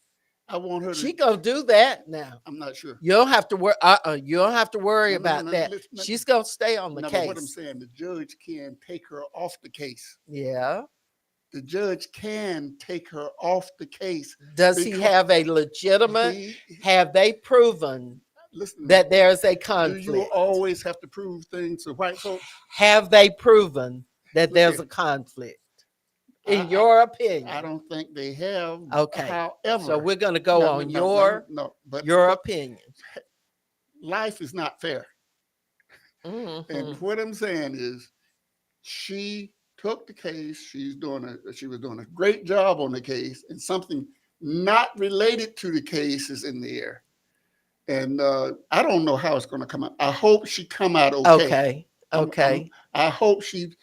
I want her to. She gonna do that now. I'm not sure. You don't have to worry. You don't have to worry about that. She's gonna stay on the case. But what I'm saying, the judge can take her off the case. Yeah. The judge can take her off the case. Does he have a legitimate? Have they proven that there's a conflict? Do you always have to prove things to white folks? Have they proven that there's a conflict? In your opinion? I don't think they have. Okay. However, so we're going to go on your opinion. Life is not fair. Mm-hmm. And what I'm saying is, she took the case. She was doing a great job on the case, and something not related to the case is in the air. And I don't know how it's going to come out. I hope she come out okay. Okay. I hope she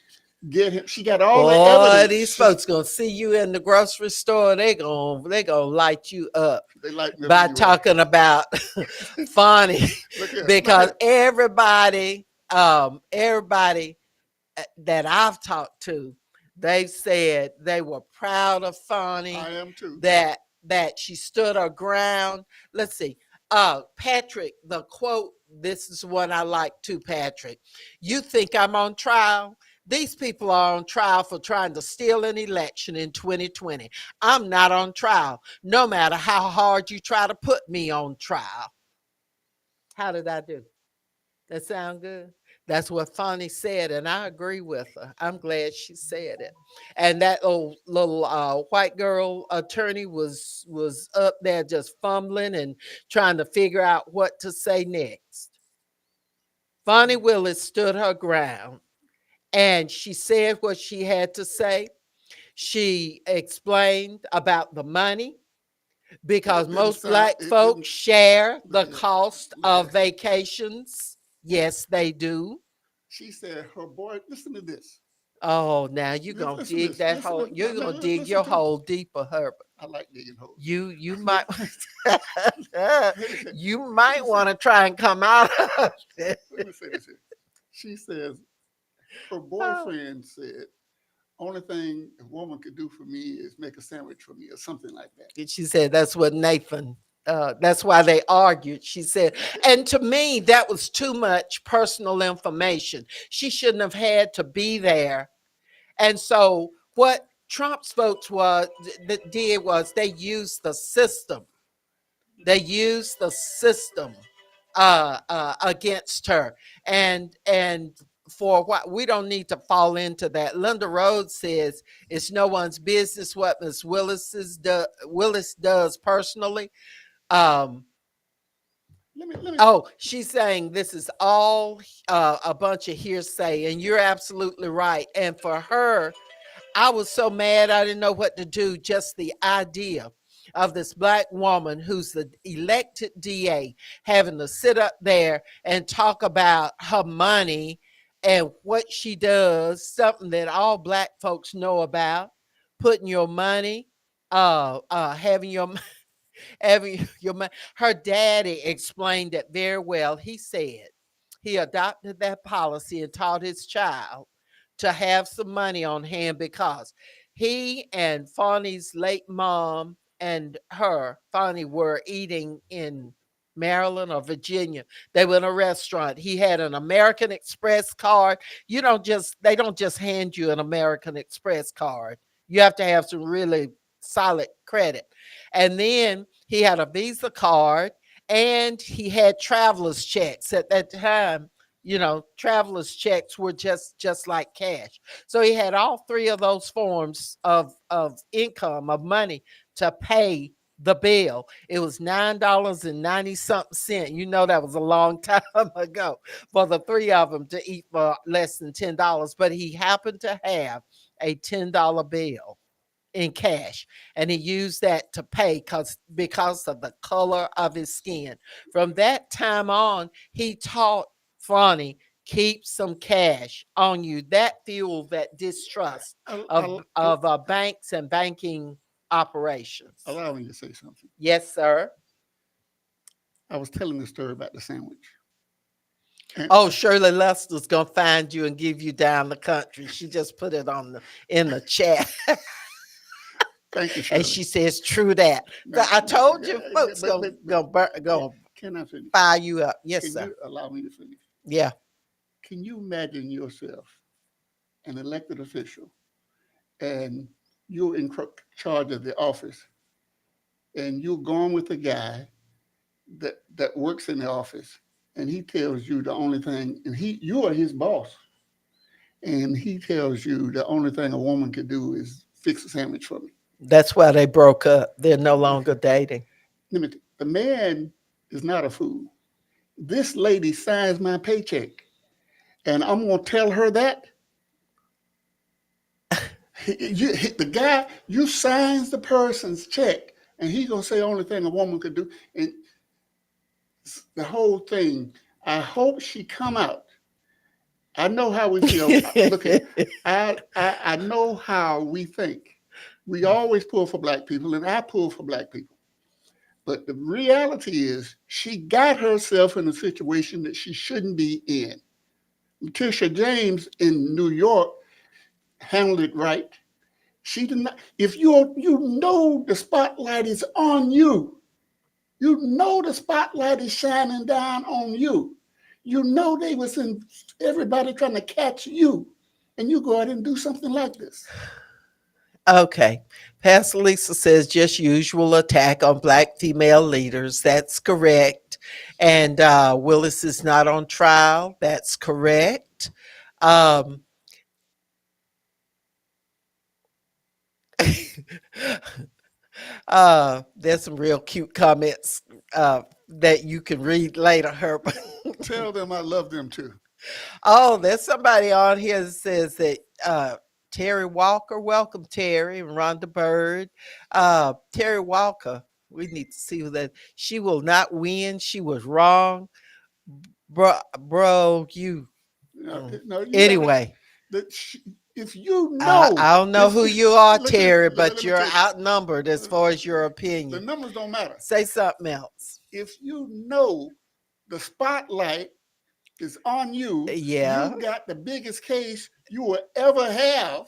get him. She got all the evidence. These folks gonna see you in the grocery store. They gonna light you up. They like me by talking about Fonnie because everybody that I've talked to, they said they were proud of Fonnie. I am too. That she stood her ground. Let's see. Patrick, the quote, this is what I like too, Patrick. You think I'm on trial? These people are on trial for trying to steal an election in 2020. I'm not on trial, no matter how hard you try to put me on trial. How did I do? That sound good? That's what Fonnie said, and I agree with her. I'm glad she said it. And that old little white girl attorney was up there just fumbling and trying to figure out what to say next. Fonnie Willis stood her ground, and she said what she had to say. She explained about the money because most Black folks share the cost of vacations. Yes, they do. She said her boy, listen to this. Oh, now you're going to dig that hole. You're going to dig your hole deeper, Herbert. I like digging holes. You might you might want to try and come out of it. Let me say this here. She says her boyfriend said, only thing a woman could do for me is make a sandwich for me or something like that. She said that's what Nathan, that's why they argued. She said, and to me, that was too much personal information. She shouldn't have had to be there. And so what Trump's folks did was they used the system. They used the system against her. And for what we don't need to fall into that. Linda Rhodes says it's no one's business what Ms. Willis does personally. She's saying this is all a bunch of hearsay, and you're absolutely right. And for her, I was so mad I didn't know what to do. Just the idea of this Black woman who's the elected DA having to sit up there and talk about her money and what she does, something that all Black folks know about, putting your money, having your money. Her daddy explained it very well. He said he adopted that policy and taught his child to have some money on hand because he and Fonnie's late mom and Fonnie were eating in Maryland or Virginia. They were in a restaurant. He had an American Express card. They don't just hand you an American Express card. You have to have some really solid credit. And then he had a Visa card and he had traveler's checks at that time. Traveler's checks were just like cash. So he had all three of those forms of income, of money, to pay the bill. It was $9.90 something. That was a long time ago for the three of them to eat for less than $10. But he happened to have a $10 bill in cash, and he used that to pay because of the color of his skin. From that time on, he taught Fonnie, keep some cash on you. That fueled that distrust of banks and banking operations. Allow me to say something. Yes, sir. I was telling the story about the sandwich. And Oh, Shirley Lester's gonna find you and give you down the country. She just put it in the chat. thank you, Shirley. And she says, "True that." I told you, folks gonna can I finish? fire you up. Yes, Can sir. you allow me to finish? Yeah. Can you imagine yourself an elected official and you're in charge of the office and you're going with a guy that works in the office and he tells you the only thing, and you are his boss, and he tells you the only thing a woman could do is fix a sandwich for me. That's why they broke up. They're no longer dating. The man is not a fool. This lady signs my paycheck, and I'm gonna tell her that. The guy, you signs the person's check, and he gonna say the only thing a woman could do, and the whole thing. I hope she come out. I know how we feel. Look, I know how we think. We always pull for black people, and I pull for black people. But the reality is, she got herself in a situation that she shouldn't be in. Letitia James in New York handled it right. She did not. If you know the spotlight is on you, you know the spotlight is shining down on you. You know they was in everybody trying to catch you, and you go out and do something like this. Okay. Pastor Lisa says just usual attack on black female leaders. That's correct. And Willis is not on trial. That's correct. Um, there's some real cute comments that you can read later, Herb. Tell them I love them too. Oh, there's somebody on here that says that Terry Walker, welcome Terry, and Rhonda Bird. Terry Walker, we need to see who that. She will not win. She was wrong, bro. You No, you anyway. If you know, I don't know who you are, look, Terry, let but me you're tell you. outnumbered as far as your The opinion. numbers don't matter. Say something else. If you know the spotlight is on you, Yeah. you got the biggest case you will ever have,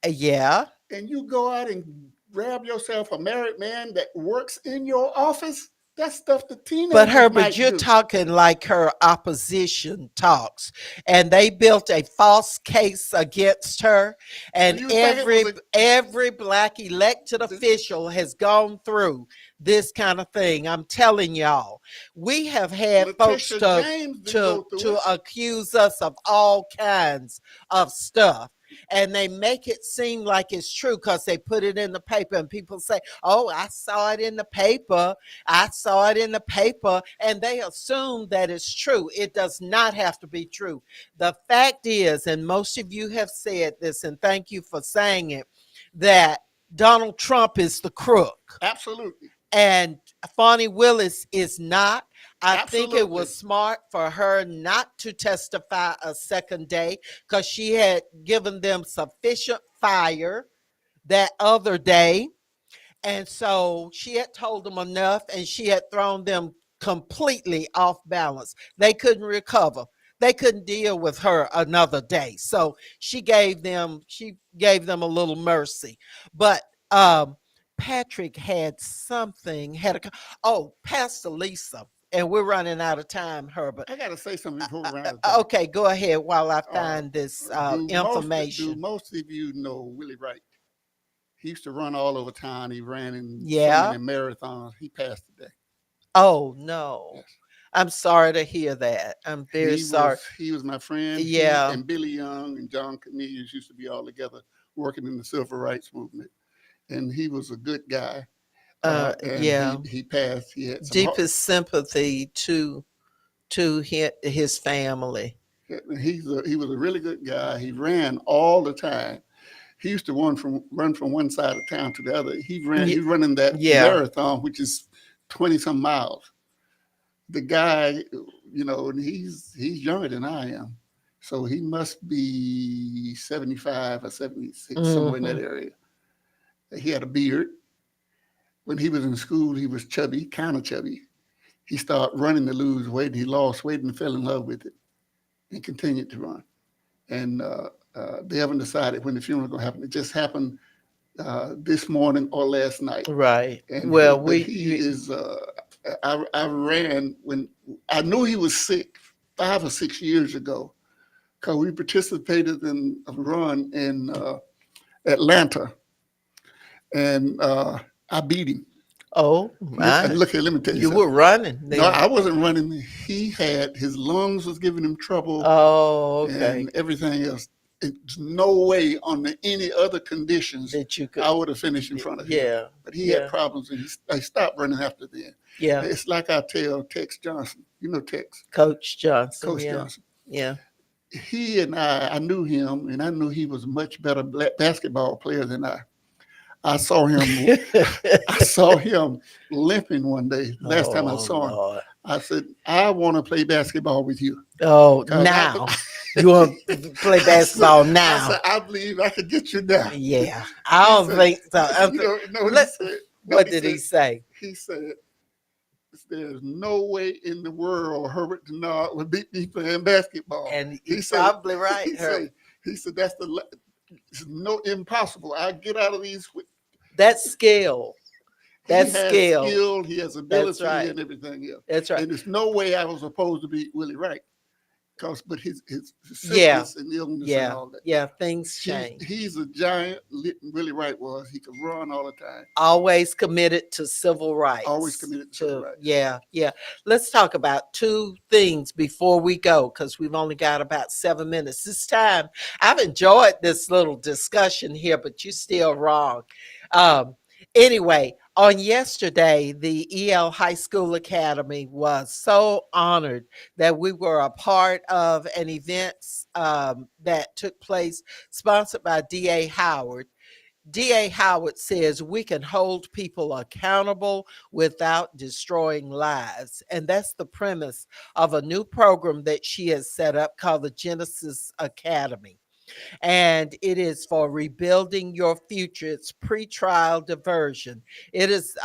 Yeah. and you go out and grab yourself a married man that works in your office. That's stuff the teenagers But Herbert, might you're do. talking like her opposition talks, and they built a false case against her. And Do you think it was every black elected official has gone through this kind of thing. I'm telling y'all, we have had folks Letitia James didn't go through to it. accuse us of all kinds of stuff. And they make it seem like it's true because they put it in the paper, and people say, "Oh, I saw it in the paper. I saw it in the paper," and they assume that it's true. It does not have to be true. The fact is, and most of you have said this, and thank you for saying it, that Donald Trump is the crook. Absolutely. And Fonnie Willis is not. I think it Absolutely. was smart for her not to testify a second day because she had given them sufficient fire that other day. And so she had told them enough, and she had thrown them completely off balance. They couldn't recover. They couldn't deal with her another day. So she gave them a little mercy. But Patrick had something, oh, Pastor Lisa, and we're running out of time, Herbert. I got to say something before we run out of time. Okay, go ahead while I Uh, find this do information. most of you know Willie Wright? He used to run all over town. He ran in so Yeah. many marathons. He passed today. Oh, no. Yes. I'm sorry to hear that. I'm very sorry. He was my friend. He Yeah. and Billy Young and John Cornelius used to be all together working in the civil rights movement. And he was a good guy. And Yeah. he passed. He had some Deepest sympathy to his family. he was a really good guy. He ran all the time. He used to run from one side of town to the other. He was running that Yeah. marathon, which is 20 some miles. The guy, and he's younger than I am. So he must be 75 or 76, somewhere in that area. He had a beard. When he was in school, he was chubby, kind of chubby. He started running to lose weight. He lost weight and fell in love with it and continued to run. And they haven't decided when the funeral is going to happen. It just happened this morning or last night. Right. And Well, he is. I ran when I knew he was sick 5 or 6 years ago because we participated in a run in Atlanta, and I beat him. Oh my! And look here, let me tell you, You something. were running. No, I wasn't running. He had his lungs was giving him trouble. Oh, okay. And everything else. It's no way under any other conditions That you could. I would have finished in front of him. Yeah. But he had problems, and I stopped running after then. Yeah. It's like I tell Tex Johnson. You know Tex? Coach Johnson. Coach Yeah. Johnson. Yeah. He and I knew him, and I knew he was a much better basketball player than I. I saw him. I saw him limping one day. Last time I saw him, Lord. I said, "I want to play basketball with you." Oh, now you want to play basketball now? I said, "I believe I could get you now." Yeah, I don't think so. What did he say? He said, "There's no way in the world Herbert Denard would beat me playing basketball." And he's probably right. He said, "That's it's impossible. I get out of these." That skill. That he has skill. He has ability right. and everything else. That's right. And there's no way I was supposed to beat Willie Wright. But his sickness and illness and all that. Yeah, things change. He's a giant. Willie Wright was. He could run all the time. Always committed to civil rights. Always committed to civil rights. Yeah. Let's talk about two things before we go, because we've only got about 7 minutes. This time, I've enjoyed this little discussion here, but you're still wrong. Anyway, on yesterday, the EL High School Academy was so honored that we were a part of an event that took place sponsored by D.A. Howard. D.A. Howard says we can hold people accountable without destroying lives. And that's the premise of a new program that she has set up called the Genesis Academy. And it is for rebuilding your future. It's pre-trial diversion. It is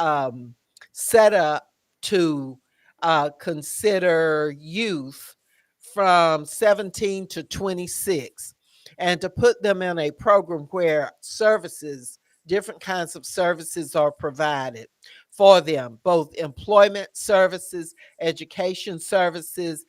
set up to consider youth from 17 to 26 and to put them in a program where different kinds of services are provided for them, both employment services, education services,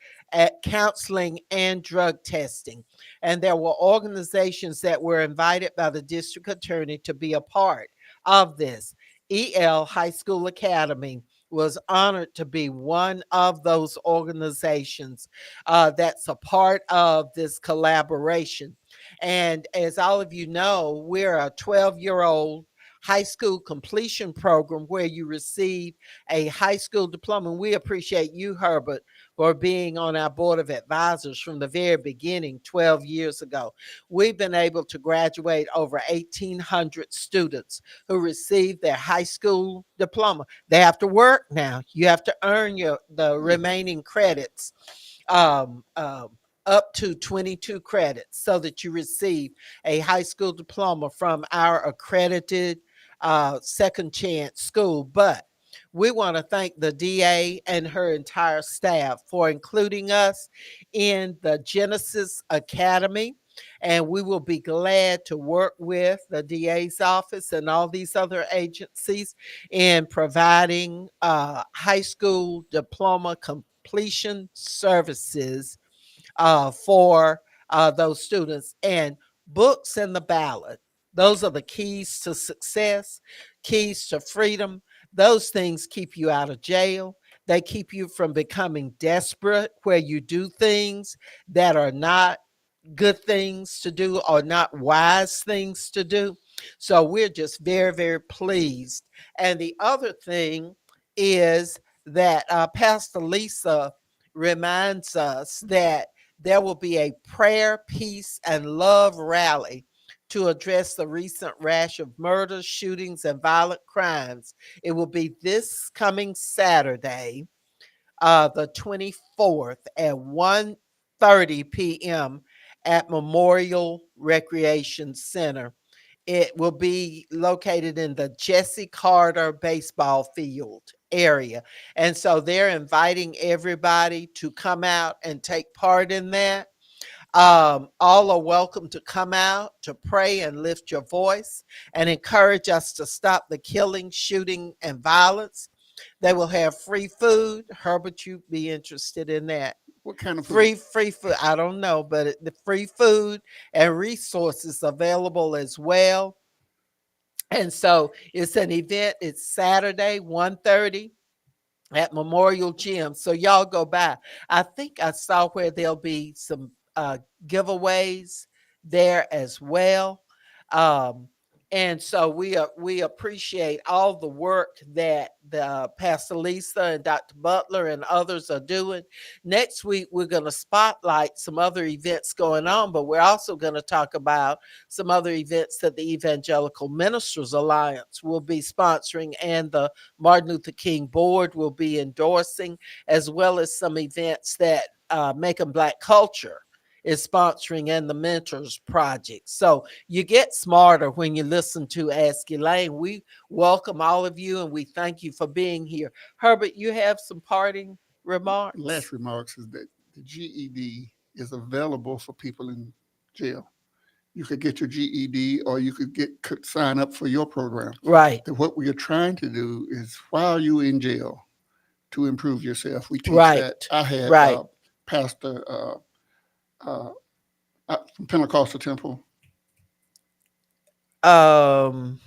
counseling, and drug testing. And there were organizations that were invited by the district attorney to be a part of this. EL High School Academy was honored to be one of those organizations that's a part of this collaboration. And as all of you know, we're a 12-year-old high school completion program where you receive a high school diploma. And we appreciate you, Herbert, for being on our board of advisors from the very beginning 12 years ago. We've been able to graduate over 1,800 students who received their high school diploma. They have to work now. You have to earn the remaining credits. Up to 22 credits so that you receive a high school diploma from our accredited second chance school. But we want to thank the DA and her entire staff for including us in the Genesis Academy. And we will be glad to work with the DA's office and all these other agencies in providing high school diploma completion services for those students. And books and the ballot, those are the keys to success, keys to freedom. Those things keep you out of jail. They keep you from becoming desperate, where you do things that are not good things to do or not wise things to do. So we're just very, very pleased. And the other thing is that Pastor Lisa reminds us that there will be a prayer, peace, and love rally to address the recent rash of murders, shootings, and violent crimes. It will be this coming Saturday, the 24th at 1:30 p.m. at Memorial Recreation Center. It will be located in the Jesse Carter baseball field area. And so they're inviting everybody to come out and take part in that. All are welcome to come out to pray and lift your voice and encourage us to stop the killing, shooting, and violence. They will have free food. Herbert, you'd be interested in that. What kind of food? Free food. I don't know, but the free food and resources available as well. And so it's an event. It's Saturday, 1:30 at Memorial Gym. So y'all go by. I think I saw where there'll be some giveaways there as well. Um, and so we appreciate all the work that the Pastor Lisa and Dr. Butler and others are doing. Next week we're going to spotlight some other events going on, but we're also going to talk about some other events that the Evangelical Ministers Alliance will be sponsoring and the Martin Luther King Board will be endorsing, as well as some events that Making Black Culture is sponsoring and the Mentors Project. So you get smarter when you listen to Ask Elaine. We welcome all of you and we thank you for being here. Herbert, you have some parting remarks? Last remarks is that the GED is available for people in jail. You could get your GED or you could sign up for your program. Right, That what we are trying to do is while you in jail to improve yourself. We teach that. right, I had right. Pastor uh, from Pentecostal Temple. Um,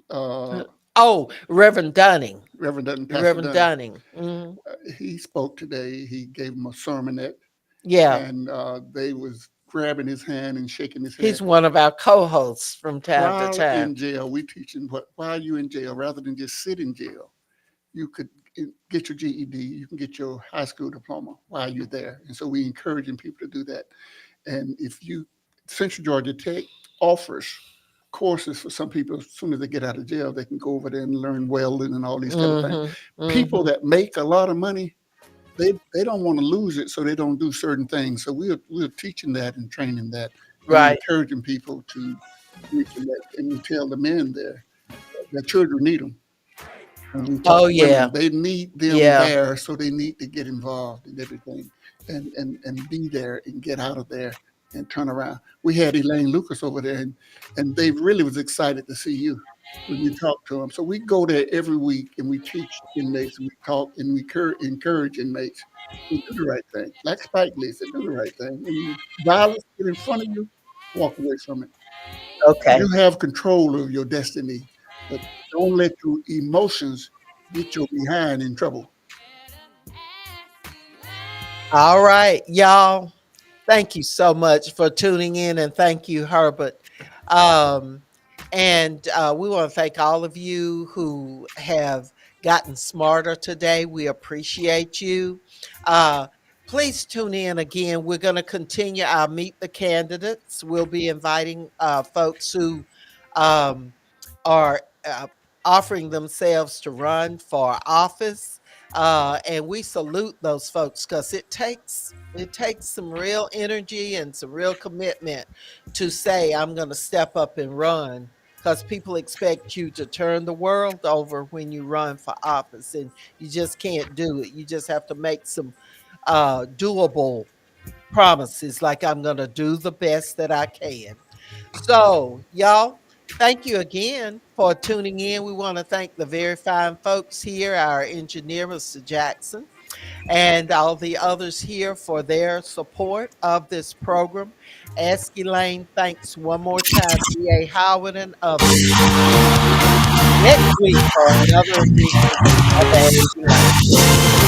Uh, oh, Reverend Dunning. Reverend Dutton, Pastor Reverend Dunn. Dunning. He spoke today. He gave him a sermonette, Yeah, and they was grabbing his hand and shaking his he's head. one of our co-hosts from time to While time. in jail, we teaching what while you in jail, rather than just sit in jail, you could get your GED, you can get your high school diploma while you're there. And so we encouraging people to do that. And if you Central Georgia Tech offers courses for some people as soon as they get out of jail, they can go over there and learn welding and all these kind of things. People that make a lot of money, they don't want to lose it, so they don't do certain things. So we're teaching that and training that and Right. encouraging people to reaching that. And we tell the men there that children need them. When we talk Oh to yeah, women, they need them yeah. there, so they need to get involved in everything and be there and get out of there and turn around. We had Elaine Lucas over there, and they really was excited to see you when you talk to them. So we go there every week and we teach inmates, and we talk and we encourage inmates to do the right thing. Like Spike Lee said, do the right thing. When violence get in front of you, walk away from it. Okay. You have control of your destiny, but don't let your emotions get your behind in trouble. All right, y'all. Thank you so much for tuning in, and thank you, Herbert. Um, and we want to thank all of you who have gotten smarter today. We appreciate you. Uh, Please tune in again. We're going to continue our Meet the Candidates. We'll be inviting folks who um, are offering themselves to run for office. And we salute those folks because it takes some real energy and some real commitment to say I'm going to step up and run, because people expect you to turn the world over when you run for office, and you just can't do it. You just have to make some doable promises, like I'm going to do the best that I can. So, y'all, thank you again for tuning in. We want to thank the very fine folks here, our engineer, Mr. Jackson, and all the others here for their support of this program. Ask Elaine, thanks one more time, D.A. Howard and others. We will see you next week for another edition of Ask Elaine.